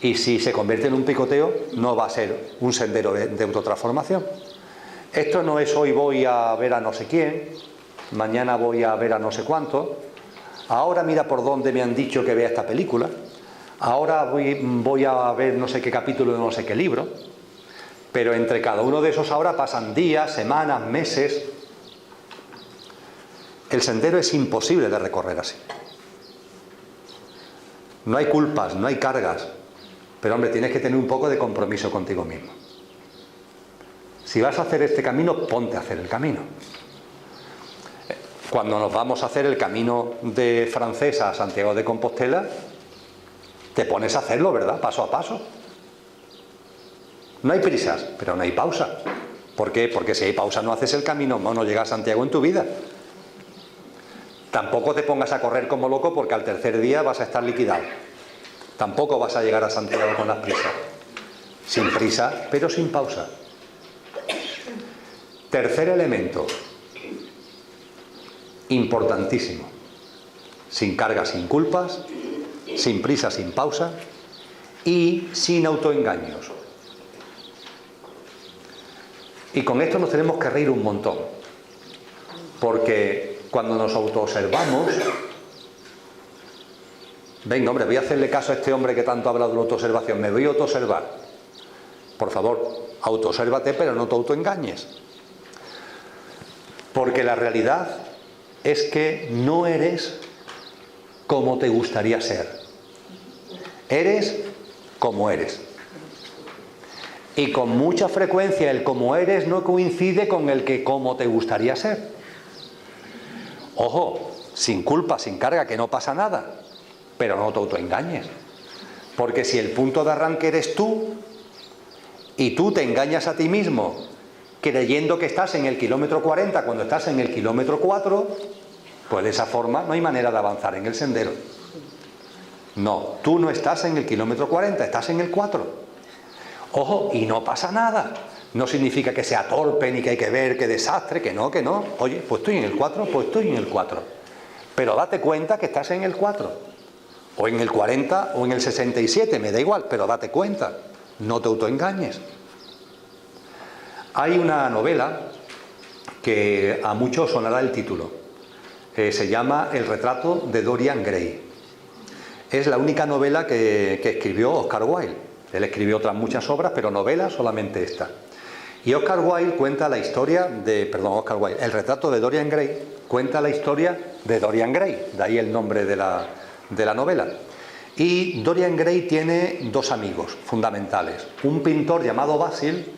Y si se convierte en un picoteo, no va a ser un sendero de autotransformación. Esto no es hoy voy a ver a no sé quién, mañana voy a ver a no sé cuánto, ahora mira por dónde me han dicho que vea esta película, ahora voy a ver no sé qué capítulo de no sé qué libro, pero entre cada uno de esos ahora pasan días, semanas, meses. El sendero es imposible de recorrer así. No hay culpas, no hay cargas, pero hombre, tienes que tener un poco de compromiso contigo mismo. Si vas a hacer este camino, ponte a hacer el camino. Cuando nos vamos a hacer el camino de francés a Santiago de Compostela, te pones a hacerlo, ¿verdad? Paso a paso. No hay prisas, pero no hay pausa. ¿Por qué? Porque si hay pausa no haces el camino, no llegas a Santiago en tu vida. Tampoco te pongas a correr como loco porque al tercer día vas a estar liquidado. Tampoco vas a llegar a Santiago con las prisas. Sin prisa, pero sin pausa. Tercer elemento, importantísimo. Sin cargas, sin culpas, sin prisa, sin pausa y sin autoengaños. Y con esto nos tenemos que reír un montón, porque cuando nos autoobservamos, venga hombre, voy a hacerle caso a este hombre que tanto habla de la autoobservación, me voy a autoobservar. Por favor, autoobsérvate, pero no te autoengañes. Porque la realidad es que no eres como te gustaría ser. Eres como eres. Y con mucha frecuencia el como eres no coincide con el que como te gustaría ser. Ojo, sin culpa, sin carga, que no pasa nada. Pero no te autoengañes. Porque si el punto de arranque eres tú, y tú te engañas a ti mismo creyendo que estás en el kilómetro 40 cuando estás en el kilómetro 4, pues de esa forma no hay manera de avanzar en el sendero. No, tú no estás en el kilómetro 40, estás en el 4. Ojo, y no pasa nada. No significa que sea torpe, ni que hay que ver qué desastre, que no, que no. Oye, pues estoy en el 4, pues estoy en el 4. Pero date cuenta que estás en el 4. O en el 40 o en el 67, me da igual, pero date cuenta. No te autoengañes. Hay una novela que a muchos sonará el título. Se llama El retrato de Dorian Gray. Es la única novela que escribió Oscar Wilde. Él escribió otras muchas obras, pero novela solamente esta. Y Oscar Wilde cuenta la historia de... Oscar Wilde. El retrato de Dorian Gray cuenta la historia de Dorian Gray. De ahí el nombre de la novela. Y Dorian Gray tiene dos amigos fundamentales. Un pintor llamado Basil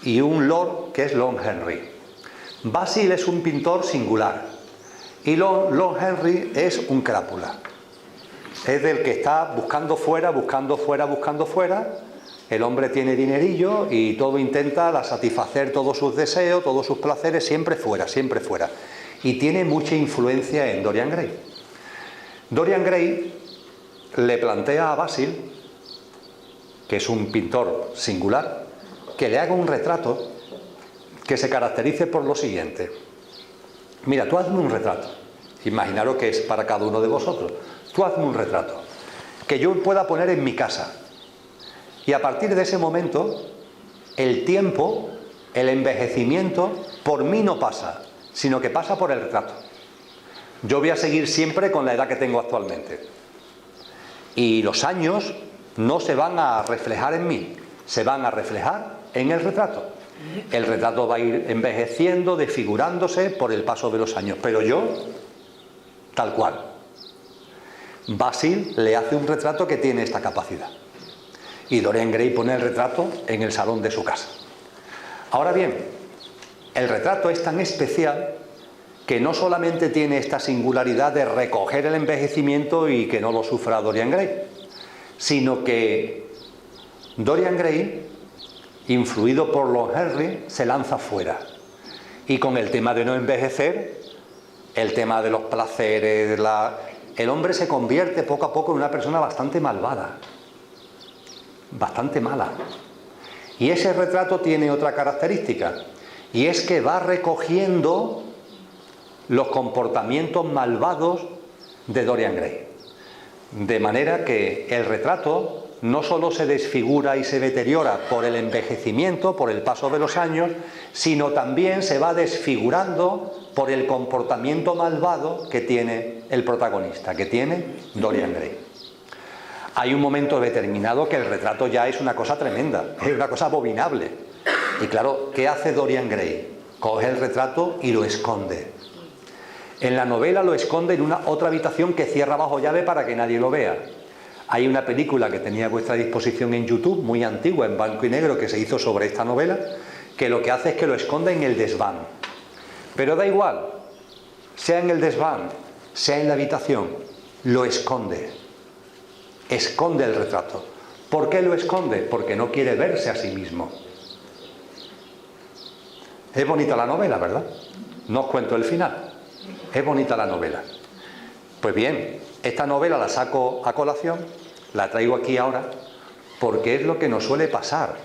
y un lord que es Lord Henry. Basil es un pintor singular. Y Lord Henry es un crápula. Es del que está buscando fuera, buscando fuera, buscando fuera. El hombre tiene dinerillo y todo intenta satisfacer todos sus deseos, todos sus placeres, siempre fuera, siempre fuera. Y tiene mucha influencia en Dorian Gray. Dorian Gray le plantea a Basil, que es un pintor singular, que le haga un retrato que se caracterice por lo siguiente. Mira, tú hazme un retrato. Imaginaros que es para cada uno de vosotros. Tú hazme un retrato que yo pueda poner en mi casa. Y a partir de ese momento, el tiempo, el envejecimiento, por mí no pasa, sino que pasa por el retrato. Yo voy a seguir siempre con la edad que tengo actualmente. Y los años no se van a reflejar en mí, se van a reflejar en el retrato. El retrato va a ir envejeciendo, desfigurándose por el paso de los años. Pero yo, tal cual. Basil le hace un retrato que tiene esta capacidad. Y Dorian Gray pone el retrato en el salón de su casa. Ahora bien, el retrato es tan especial que no solamente tiene esta singularidad de recoger el envejecimiento y que no lo sufra Dorian Gray, sino que Dorian Gray, influido por Lord Henry, se lanza fuera. Y con el tema de no envejecer, el tema de los placeres, el hombre se convierte poco a poco en una persona bastante malvada, bastante mala. Y ese retrato tiene otra característica, y es que va recogiendo los comportamientos malvados de Dorian Gray. De manera que el retrato no solo se desfigura y se deteriora por el envejecimiento, por el paso de los años, sino también se va desfigurando por el comportamiento malvado que tiene el protagonista, que tiene Dorian Gray. Hay un momento determinado que el retrato ya es una cosa tremenda, es una cosa abominable. Y claro, ¿qué hace Dorian Gray? Coge el retrato y lo esconde. En la novela lo esconde en una otra habitación que cierra bajo llave para que nadie lo vea. Hay una película que tenía a vuestra disposición en YouTube, muy antigua, en blanco y negro, que se hizo sobre esta novela, que lo que hace es que lo esconde en el desván. Pero da igual, sea en el desván, sea en la habitación, lo esconde. Esconde el retrato. ¿Por qué lo esconde? Porque no quiere verse a sí mismo. Es bonita la novela, ¿verdad? No os cuento el final. Es bonita la novela. Pues bien, esta novela la saco a colación, la traigo aquí ahora, porque es lo que nos suele pasar.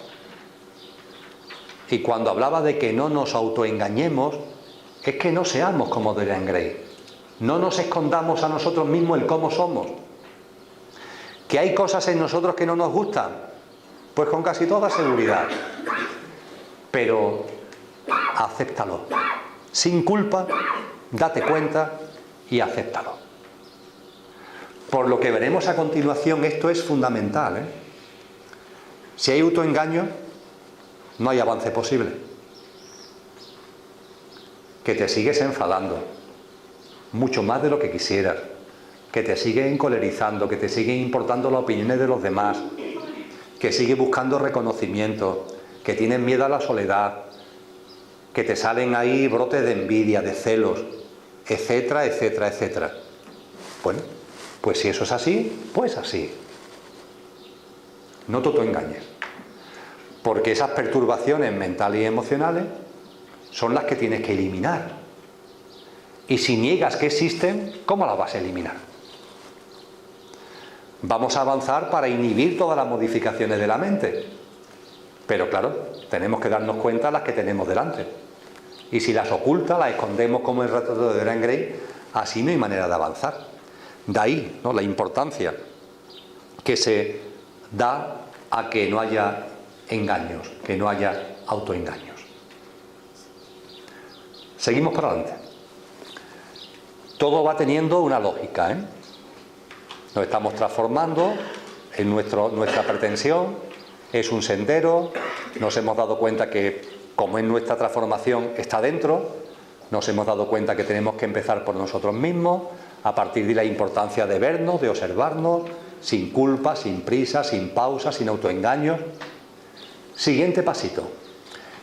Y cuando hablaba de que no nos autoengañemos, es que no seamos como Dorian Gray. No nos escondamos a nosotros mismos el cómo somos. ¿Que hay cosas en nosotros que no nos gustan? Pues con casi toda seguridad. Pero acéptalo. Sin culpa, date cuenta y acéptalo. Por lo que veremos a continuación, esto es fundamental, ¿eh? Si hay autoengaño, no hay avance posible. Que te sigues enfadando, mucho más de lo que quisieras, que te sigues encolerizando, que te siguen importando las opiniones de los demás, que sigues buscando reconocimiento, que tienes miedo a la soledad, que te salen ahí brotes de envidia, de celos, etcétera, etcétera, etcétera. Bueno, pues si eso es así, pues así. No te autoengañes, porque esas perturbaciones mentales y emocionales son las que tienes que eliminar. Y si niegas que existen, ¿cómo las vas a eliminar? Vamos a avanzar para inhibir todas las modificaciones de la mente. Pero claro, tenemos que darnos cuenta de las que tenemos delante. Y si las oculta, las escondemos como el retrato de Dorian Gray, así no hay manera de avanzar. De ahí, ¿no?, la importancia que se da a que no haya engaños, que no haya autoengaños. Seguimos para adelante. Todo va teniendo una lógica, ¿eh? Nos estamos transformando en nuestra pretensión, es un sendero, nos hemos dado cuenta que, como es nuestra transformación, está dentro, nos hemos dado cuenta que tenemos que empezar por nosotros mismos, a partir de la importancia de vernos, de observarnos, sin culpa, sin prisa, sin pausa, sin autoengaños. Siguiente pasito.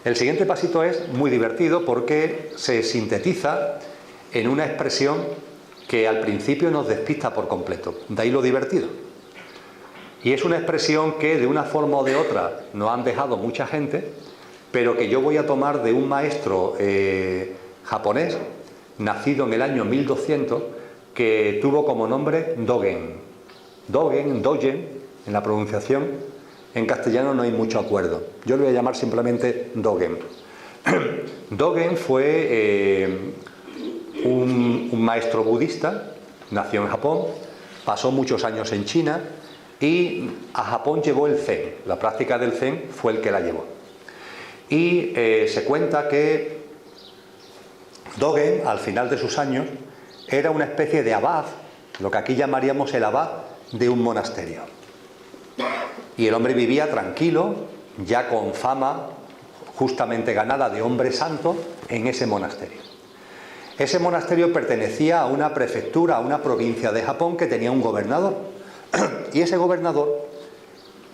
El siguiente pasito es muy divertido porque se sintetiza en una expresión que al principio nos despista por completo. De ahí lo divertido. Y es una expresión que de una forma o de otra nos han dejado mucha gente, pero que yo voy a tomar de un maestro japonés, nacido en el año 1200, que tuvo como nombre Dogen. Dogen, en la pronunciación, en castellano no hay mucho acuerdo. Yo le voy a llamar simplemente Dogen. Dogen fue un maestro budista, nació en Japón, pasó muchos años en China y a Japón llevó el Zen. La práctica del Zen fue el que la llevó. Y se cuenta que Dogen, al final de sus años, era una especie de abad, lo que aquí llamaríamos el abad de un monasterio. Y el hombre vivía tranquilo, ya con fama justamente ganada de hombre santo, en ese monasterio. Ese monasterio pertenecía a una prefectura, a una provincia de Japón que tenía un gobernador. Y ese gobernador,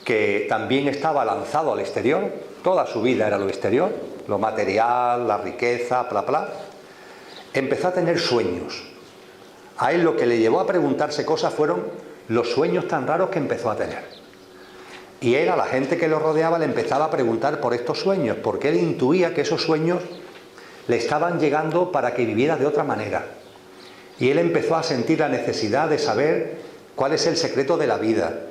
que también estaba lanzado al exterior, toda su vida era lo exterior, lo material, la riqueza, bla, bla, empezó a tener sueños. A él lo que le llevó a preguntarse cosas fueron los sueños tan raros que empezó a tener. Y él, a la gente que lo rodeaba, le empezaba a preguntar por estos sueños, porque él intuía que esos sueños le estaban llegando para que viviera de otra manera. Y él empezó a sentir la necesidad de saber cuál es el secreto de la vida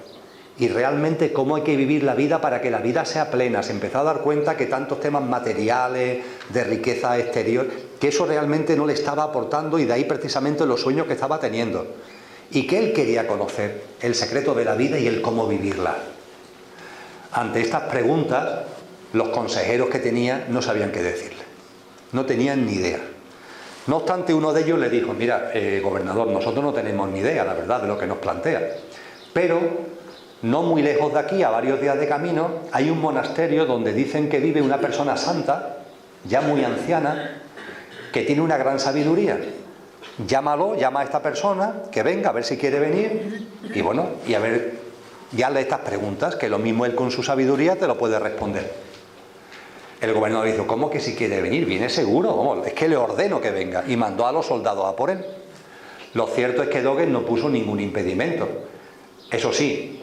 y realmente cómo hay que vivir la vida para que la vida sea plena. Se empezó a dar cuenta que tantos temas materiales, de riqueza exterior, que eso realmente no le estaba aportando, y de ahí precisamente los sueños que estaba teniendo. Y que él quería conocer el secreto de la vida y el cómo vivirla. Ante estas preguntas, los consejeros que tenía no sabían qué decirle. No tenían ni idea. No obstante, uno de ellos le dijo: mira, gobernador, nosotros no tenemos ni idea, la verdad, de lo que nos plantea. Pero no muy lejos de aquí, a varios días de camino, hay un monasterio donde dicen que vive una persona santa, ya muy anciana, que tiene una gran sabiduría. Llámalo, llama a esta persona, que venga, a ver si quiere venir, y bueno, y a ver, y hazle estas preguntas, que lo mismo él con su sabiduría te lo puede responder. El gobernador dijo: ¿cómo que si quiere venir? Viene seguro, vamos, es que le ordeno que venga. Y mandó a los soldados a por él. Lo cierto es que Dogen no puso ningún impedimento. Eso sí,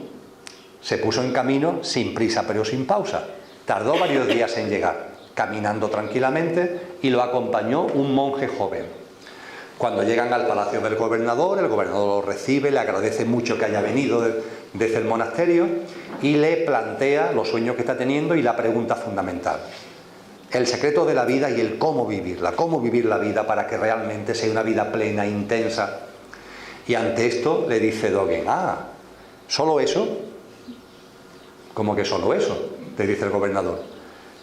se puso en camino sin prisa pero sin pausa. Tardó varios días en llegar, caminando tranquilamente, y lo acompañó un monje joven. Cuando llegan al palacio del gobernador, el gobernador lo recibe, le agradece mucho que haya venido desde el monasterio y le plantea los sueños que está teniendo y la pregunta fundamental: el secreto de la vida y el cómo vivirla, cómo vivir la vida para que realmente sea una vida plena, intensa. Y ante esto le dice Dogen: ah, ¿solo eso? ¿Cómo que solo eso?, le dice el gobernador.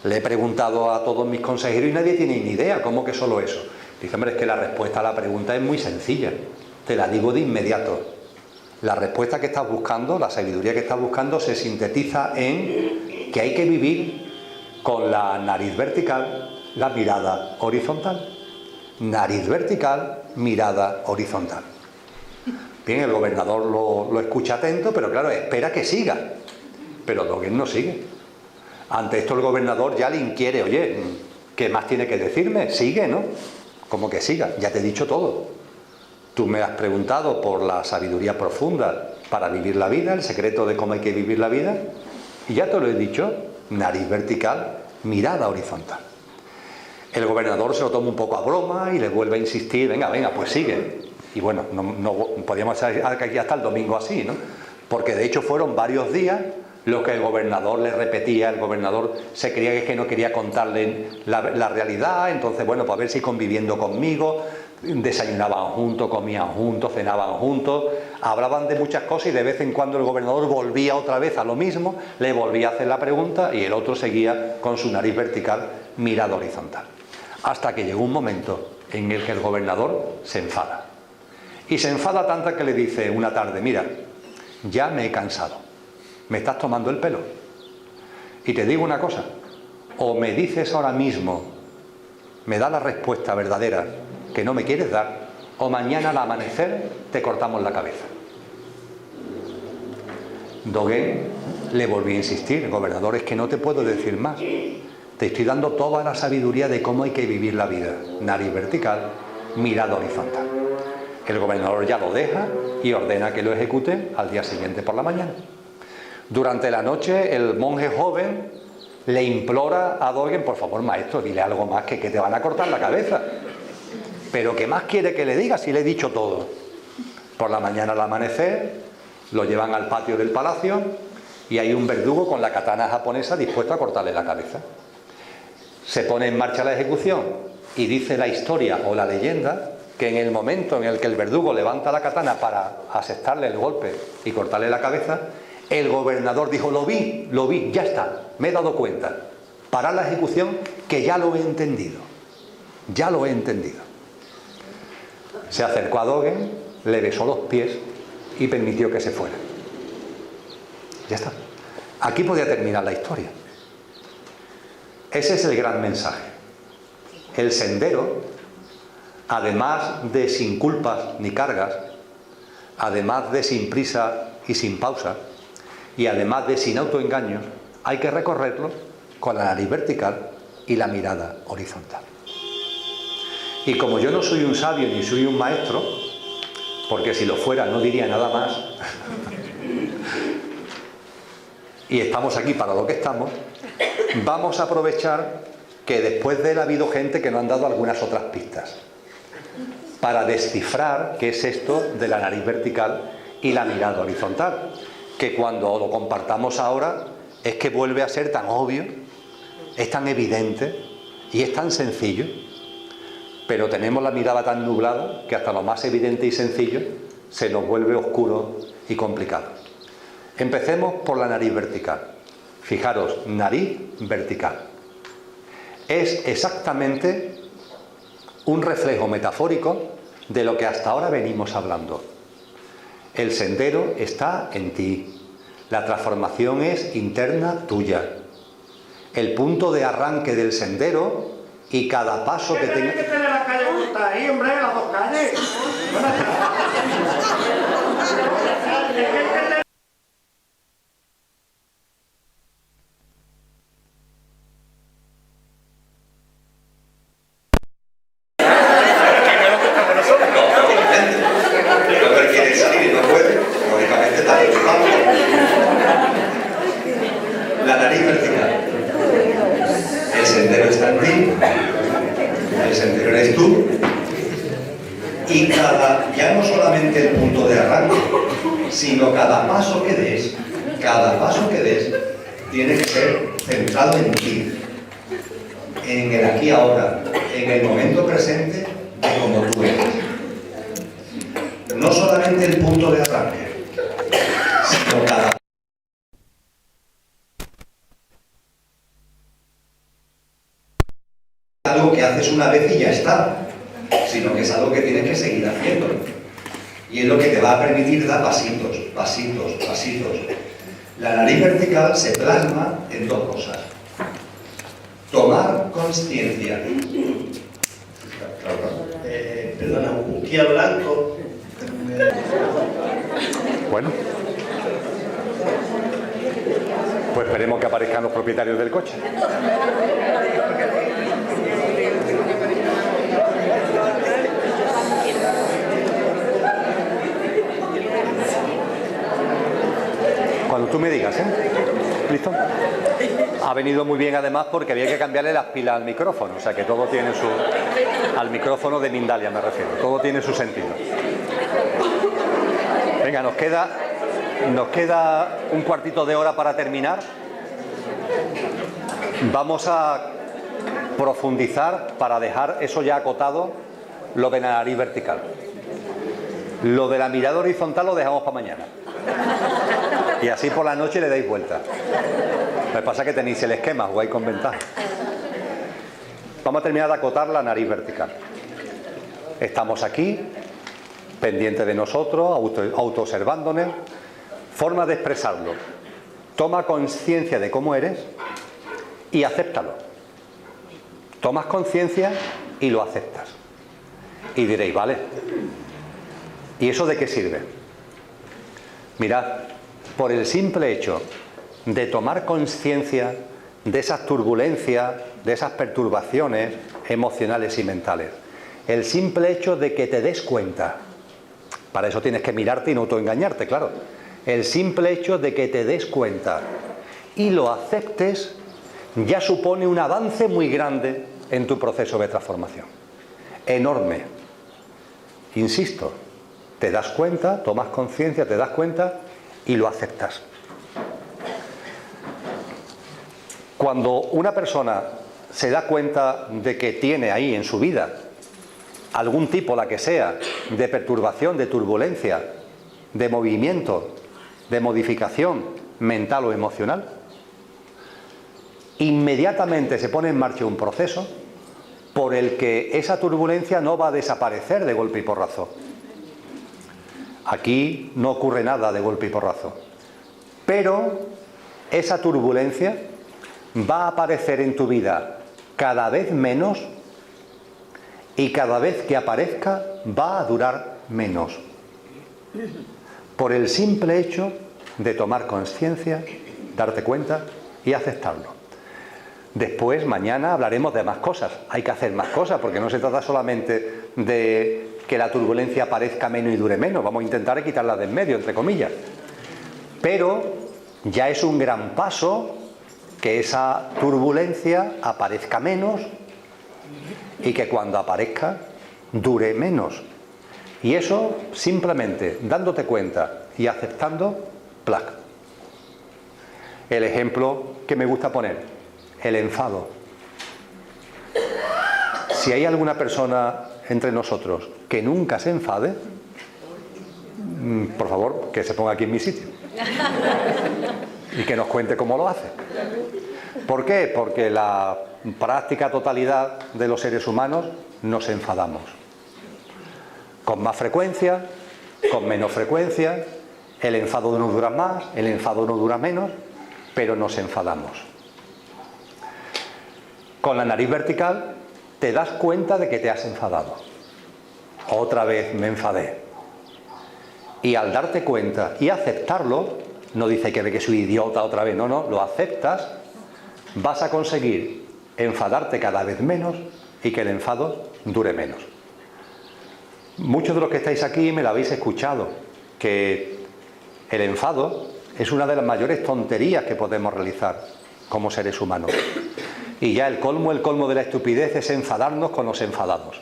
Le he preguntado a todos mis consejeros y nadie tiene ni idea. ¿Cómo que solo eso? Dice: hombre, es que la respuesta a la pregunta es muy sencilla, te la digo de inmediato. La respuesta que estás buscando, la sabiduría que estás buscando, se sintetiza en que hay que vivir con la nariz vertical, la mirada horizontal. Nariz vertical, mirada horizontal. Bien, el gobernador lo escucha atento, pero claro, espera que siga. Pero Dogen no sigue. Ante esto el gobernador ya le inquiere: oye, ¿qué más tiene que decirme? Sigue, ¿no? ¿Cómo que siga? Ya te he dicho todo. Tú me has preguntado por la sabiduría profunda para vivir la vida, el secreto de cómo hay que vivir la vida, y ya te lo he dicho: nariz vertical, mirada horizontal. El gobernador se lo toma un poco a broma y le vuelve a insistir: venga, venga, pues sigue. Y bueno, no podíamos estar aquí hasta el domingo así, ¿no? Porque de hecho fueron varios días lo que el gobernador le repetía. El gobernador se creía que no quería contarle la realidad. Entonces, bueno, pues a ver si conviviendo conmigo, desayunaban juntos, comían juntos, cenaban juntos, hablaban de muchas cosas, y de vez en cuando el gobernador volvía otra vez a lo mismo, le volvía a hacer la pregunta y el otro seguía con su nariz vertical, mirada horizontal. Hasta que llegó un momento en el que el gobernador se enfada. Y se enfada tanto que le dice una tarde: mira, ya me he cansado, me estás tomando el pelo. Y te digo una cosa: o me dices ahora mismo, me da la respuesta verdadera que no me quieres dar, o mañana al amanecer te cortamos la cabeza. Dogen le volvió a insistir: gobernador, es que no te puedo decir más. Te estoy dando toda la sabiduría de cómo hay que vivir la vida. Nariz vertical, mirada horizontal. El gobernador ya lo deja y ordena que lo ejecute al día siguiente por la mañana. Durante la noche el monje joven le implora a Dogen: por favor, maestro, dile algo más, que te van a cortar la cabeza. Pero ¿qué más quiere que le diga si le he dicho todo? Por la mañana al amanecer lo llevan al patio del palacio y hay un verdugo con la katana japonesa dispuesto a cortarle la cabeza. Se pone en marcha la ejecución y dice la historia o la leyenda que en el momento en el que el verdugo levanta la katana para asestarle el golpe y cortarle la cabeza, el gobernador dijo: lo vi, ya está, me he dado cuenta. Para la ejecución, que ya lo he entendido. Ya lo he entendido. Se acercó a Dogen, le besó los pies y permitió que se fuera. Ya está. Aquí podía terminar la historia. Ese es el gran mensaje. El sendero, además de sin culpas ni cargas, además de sin prisa y sin pausa, y además de sin autoengaños, hay que recorrerlo con la nariz vertical y la mirada horizontal. Y como yo no soy un sabio ni soy un maestro, porque si lo fuera no diría nada más, y estamos aquí para lo que estamos, vamos a aprovechar que después de él ha habido gente que nos han dado algunas otras pistas para descifrar qué es esto de la nariz vertical y la mirada horizontal, que cuando lo compartamos ahora es que vuelve a ser tan obvio, es tan evidente y es tan sencillo, pero tenemos la mirada tan nublada que hasta lo más evidente y sencillo se nos vuelve oscuro y complicado. Empecemos por la nariz vertical. Fijaros, nariz vertical. Es exactamente un reflejo metafórico de lo que hasta ahora venimos hablando. El sendero está en ti. La transformación es interna tuya. El punto de arranque del sendero y cada paso que tenga... ¿Qué tener la calle justa ahí, hombre? Las dos calles. La nariz vertical. El sendero está en ti, el sendero eres tú, y Y ya no solamente el punto de arranque, sino cada paso que des, tiene que ser centrado en ti, en el aquí y ahora, en el momento presente de como tú eres. No solamente el punto de arranque, sino cada algo que haces una vez y ya está, sino que es algo que tienes que seguir haciendo. Y es lo que te va a permitir dar pasitos. La nariz vertical se plasma en dos cosas. Tomar conciencia. Perdona, un Kia blanco. Bueno. Pues esperemos que aparezcan los propietarios del coche. Cuando tú me digas, ¿eh? ¿Listo? Ha venido muy bien además porque había que cambiarle las pilas al micrófono, o sea que todo tiene su... Al micrófono de Mindalia me refiero, todo tiene su sentido. Venga, nos queda un cuartito de hora para terminar. Vamos a profundizar para dejar eso ya acotado, lo de la nariz vertical. Lo de la mirada horizontal lo dejamos para mañana. Y así por la noche le dais vuelta. Lo que pasa es que tenéis el esquema, jugáis con ventaja. Vamos a terminar de acotar la nariz vertical. Estamos aquí, pendientes de nosotros, autoobservándonos. Forma de expresarlo. Toma conciencia de cómo eres y acéptalo. Tomas conciencia y lo aceptas. Y diréis, vale, ¿y eso de qué sirve? Mirad, por el simple hecho de tomar conciencia de esas turbulencias, de esas perturbaciones emocionales y mentales, el simple hecho de que te des cuenta, para eso tienes que mirarte y no autoengañarte, claro, el simple hecho de que te des cuenta y lo aceptes ya supone un avance muy grande en tu proceso de transformación, enorme. Insisto, te das cuenta, tomas conciencia, te das cuenta y lo aceptas. Cuando una persona se da cuenta de que tiene ahí en su vida algún tipo, la que sea, de perturbación, de turbulencia, de movimiento, de modificación mental o emocional, inmediatamente se pone en marcha un proceso por el que esa turbulencia no va a desaparecer de golpe y porrazo. Aquí no ocurre nada de golpe y porrazo, pero esa turbulencia va a aparecer en tu vida cada vez menos y cada vez que aparezca va a durar menos. Por el simple hecho de tomar conciencia, darte cuenta y aceptarlo. Después, mañana, hablaremos de más cosas. Hay que hacer más cosas porque no se trata solamente de que la turbulencia aparezca menos y dure menos. Vamos a intentar quitarla de en medio, entre comillas. Pero ya es un gran paso que esa turbulencia aparezca menos y que cuando aparezca dure menos. Y eso simplemente dándote cuenta y aceptando, ¡plac! El ejemplo que me gusta poner, el enfado. Si hay alguna persona entre nosotros que nunca se enfade, por favor, que se ponga aquí en mi sitio y que nos cuente cómo lo hace. ¿Por qué? Porque la práctica totalidad de los seres humanos nos enfadamos. Con más frecuencia, con menos frecuencia, el enfado no dura más, el enfado no dura menos, pero nos enfadamos. Con la nariz vertical te das cuenta de que te has enfadado. Otra vez me enfadé. Y al darte cuenta y aceptarlo, no dice que soy idiota otra vez, no, lo aceptas, vas a conseguir enfadarte cada vez menos y que el enfado dure menos. Muchos de los que estáis aquí me lo habéis escuchado, que el enfado es una de las mayores tonterías que podemos realizar como seres humanos. Y ya el colmo de la estupidez es enfadarnos con los enfadados.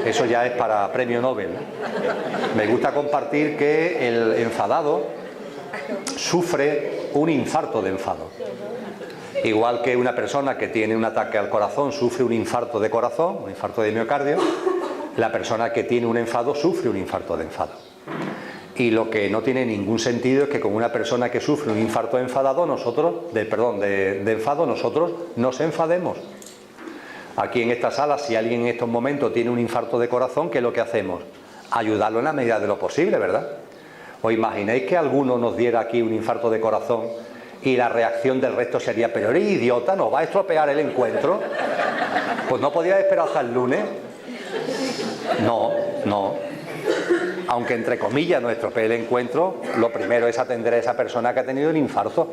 Eso ya es para premio Nobel. Me gusta compartir que el enfadado sufre un infarto de enfado. Igual que una persona que tiene un ataque al corazón sufre un infarto de corazón, un infarto de miocardio, la persona que tiene un enfado sufre un infarto de enfado. Y lo que no tiene ningún sentido es que con una persona que sufre un infarto de enfado, nosotros nos enfademos. Aquí en esta sala, si alguien en estos momentos tiene un infarto de corazón, ¿qué es lo que hacemos? Ayudarlo en la medida de lo posible, ¿verdad? ¿Os imagináis que alguno nos diera aquí un infarto de corazón y la reacción del resto sería: pero eres idiota, nos va a estropear el encuentro? Pues no podía esperar hasta el lunes. No. Aunque entre comillas nos estropee el encuentro, lo primero es atender a esa persona que ha tenido el infarto.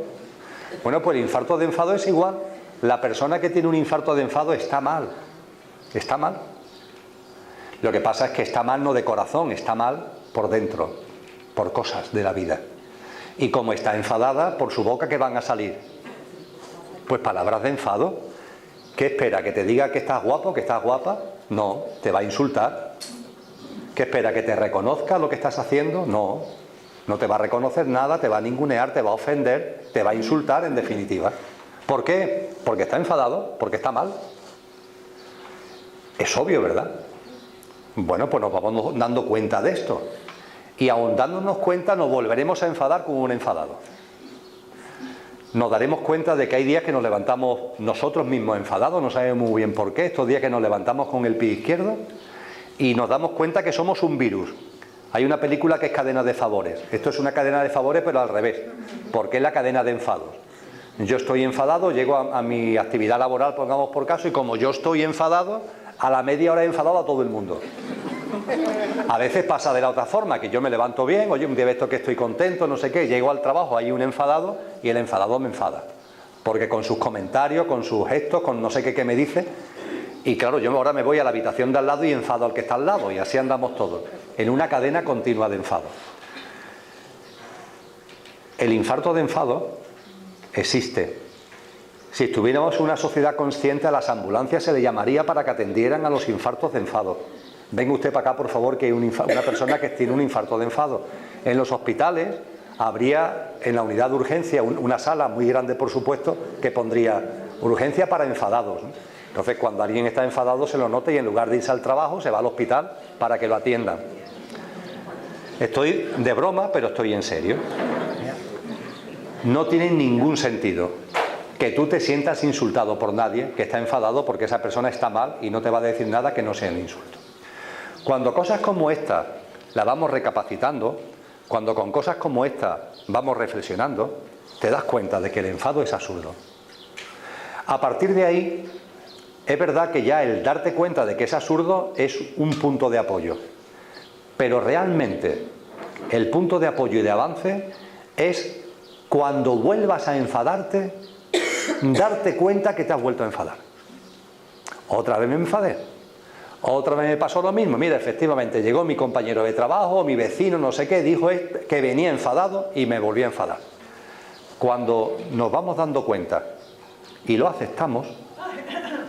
Bueno, pues el infarto de enfado es igual. La persona que tiene un infarto de enfado está mal. Está mal. Lo que pasa es que está mal no de corazón, está mal por dentro, por cosas de la vida. Y como está enfadada, por su boca, ¿qué van a salir? Pues palabras de enfado. ¿Qué espera? ¿Que te diga que estás guapo, que estás guapa? No, te va a insultar. ¿Qué espera? ¿Que te reconozca lo que estás haciendo? No te va a reconocer nada, te va a ningunear, te va a ofender, te va a insultar, en definitiva. ¿Por qué? Porque está enfadado, porque está mal. Es obvio, ¿verdad? Bueno, pues nos vamos dando cuenta de esto. Y aun dándonos cuenta, nos volveremos a enfadar como un enfadado. Nos daremos cuenta de que hay días que nos levantamos nosotros mismos enfadados, no sabemos muy bien por qué, estos días que nos levantamos con el pie izquierdo, y nos damos cuenta que somos un virus. Hay una película que es Cadena de Favores. Esto es una cadena de favores, pero al revés, porque es la cadena de enfados. Yo estoy enfadado, llego a mi actividad laboral, pongamos por caso, y como yo estoy enfadado, a la media hora he enfadado a todo el mundo. A veces pasa de la otra forma, que yo me levanto bien, oye, un día esto que estoy contento, no sé qué, llego al trabajo, hay un enfadado y el enfadado me enfada. Porque con sus comentarios, con sus gestos, con no sé qué me dice, y claro, yo ahora me voy a la habitación de al lado y enfado al que está al lado, y así andamos todos, en una cadena continua de enfado. El infarto de enfado existe. Si estuviéramos en una sociedad consciente, a las ambulancias se le llamaría para que atendieran a los infartos de enfado. Venga usted para acá, por favor, que hay una persona que tiene un infarto de enfado. En los hospitales habría, en la unidad de urgencia, una sala muy grande, por supuesto, que pondría urgencia para enfadados. Entonces, cuando alguien está enfadado, se lo nota y en lugar de irse al trabajo, se va al hospital para que lo atiendan. Estoy de broma, pero estoy en serio. No tiene ningún sentido que tú te sientas insultado por nadie que está enfadado porque esa persona está mal y no te va a decir nada que no sea un insulto. Cuando cosas como esta las vamos recapacitando, cuando con cosas como esta vamos reflexionando, te das cuenta de que el enfado es absurdo. A partir de ahí, es verdad que ya el darte cuenta de que es absurdo es un punto de apoyo. Pero realmente el punto de apoyo y de avance es cuando vuelvas a enfadarte, darte cuenta que te has vuelto a enfadar. Otra vez me enfadé. Otra vez me pasó lo mismo. Mira, efectivamente, llegó mi compañero de trabajo, mi vecino, no sé qué, dijo que venía enfadado y me volví a enfadar. Cuando nos vamos dando cuenta y lo aceptamos,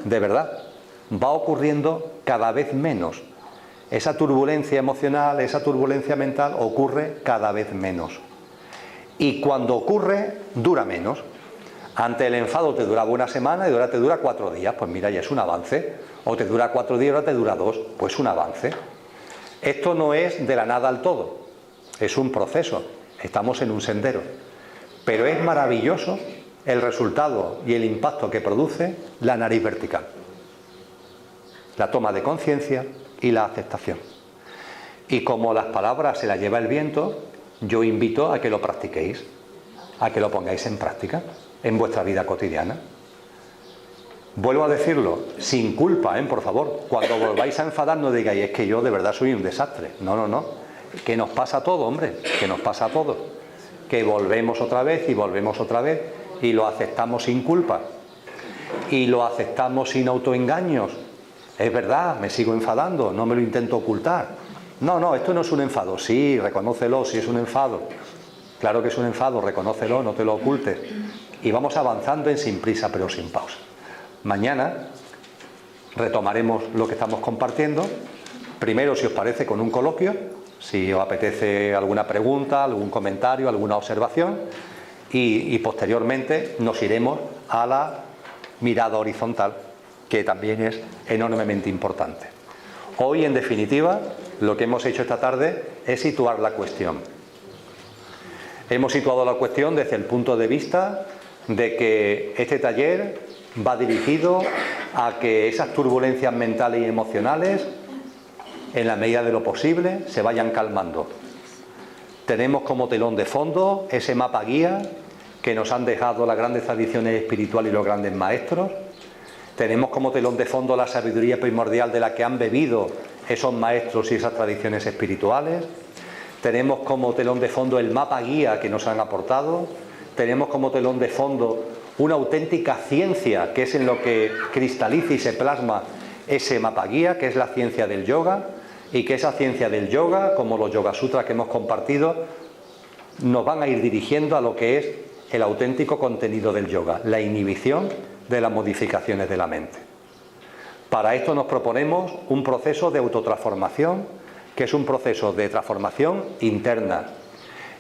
de verdad, va ocurriendo cada vez menos. Esa turbulencia emocional, esa turbulencia mental ocurre cada vez menos. Y cuando ocurre, dura menos. Antes el enfado te duraba una semana y ahora te dura 4 días. Pues mira, ya es un avance. O te dura 4 días y ahora te dura 2. Pues un avance. Esto no es de la nada al todo. Es un proceso. Estamos en un sendero. Pero es maravilloso el resultado y el impacto que produce la nariz vertical. La toma de conciencia y la aceptación. Y como las palabras se las lleva el viento, yo invito a que lo practiquéis, a que lo pongáis en práctica en vuestra vida cotidiana. Vuelvo a decirlo, sin culpa, por favor. Cuando volváis a enfadar no digáis, es que yo de verdad soy un desastre. No. Que nos pasa todo, hombre, que nos pasa todo. Que volvemos otra vez y volvemos otra vez y lo aceptamos sin culpa. Y lo aceptamos sin autoengaños. Es verdad, me sigo enfadando, no me lo intento ocultar. No, esto no es un enfado. Sí, reconócelo, si es un enfado. Claro que es un enfado, reconócelo, no te lo ocultes. Y vamos avanzando en sin prisa, pero sin pausa. Mañana retomaremos lo que estamos compartiendo. Primero, si os parece, con un coloquio, si os apetece alguna pregunta, algún comentario, alguna observación, y posteriormente nos iremos a la mirada horizontal, que también es enormemente importante. Hoy, en definitiva, lo que hemos hecho esta tarde es situar la cuestión. Hemos situado la cuestión desde el punto de vista de que este taller va dirigido a que esas turbulencias mentales y emocionales, en la medida de lo posible, se vayan calmando. Tenemos como telón de fondo ese mapa guía que nos han dejado las grandes tradiciones espirituales y los grandes maestros. Tenemos como telón de fondo la sabiduría primordial de la que han bebido esos maestros y esas tradiciones espirituales. Tenemos como telón de fondo el mapa guía que nos han aportado. Tenemos como telón de fondo una auténtica ciencia, que es en lo que cristaliza y se plasma ese mapa guía, que es la ciencia del yoga, y que esa ciencia del yoga, como los Yoga Sutras que hemos compartido, nos van a ir dirigiendo a lo que es el auténtico contenido del yoga, la inhibición de las modificaciones de la mente. Para esto nos proponemos un proceso de autotransformación, que es un proceso de transformación interna.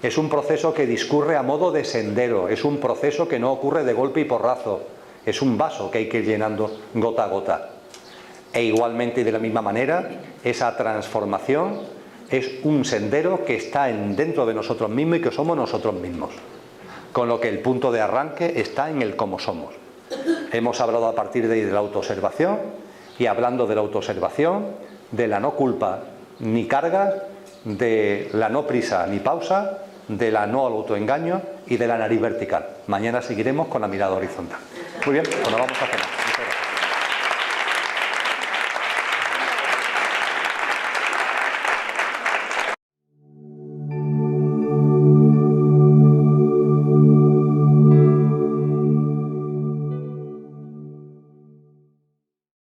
Es un proceso que discurre a modo de sendero, es un proceso que no ocurre de golpe y porrazo, es un vaso que hay que ir llenando gota a gota. E igualmente y de la misma manera, esa transformación es un sendero que está dentro de nosotros mismos y que somos nosotros mismos. Con lo que el punto de arranque está en el cómo somos. Hemos hablado a partir de ahí de la autoobservación, y hablando de la autoobservación, de la no culpa ni cargas, de la no prisa ni pausa, de la no al autoengaño y de la nariz vertical. Mañana seguiremos con la mirada horizontal. Muy bien, pues nos vamos a cenar.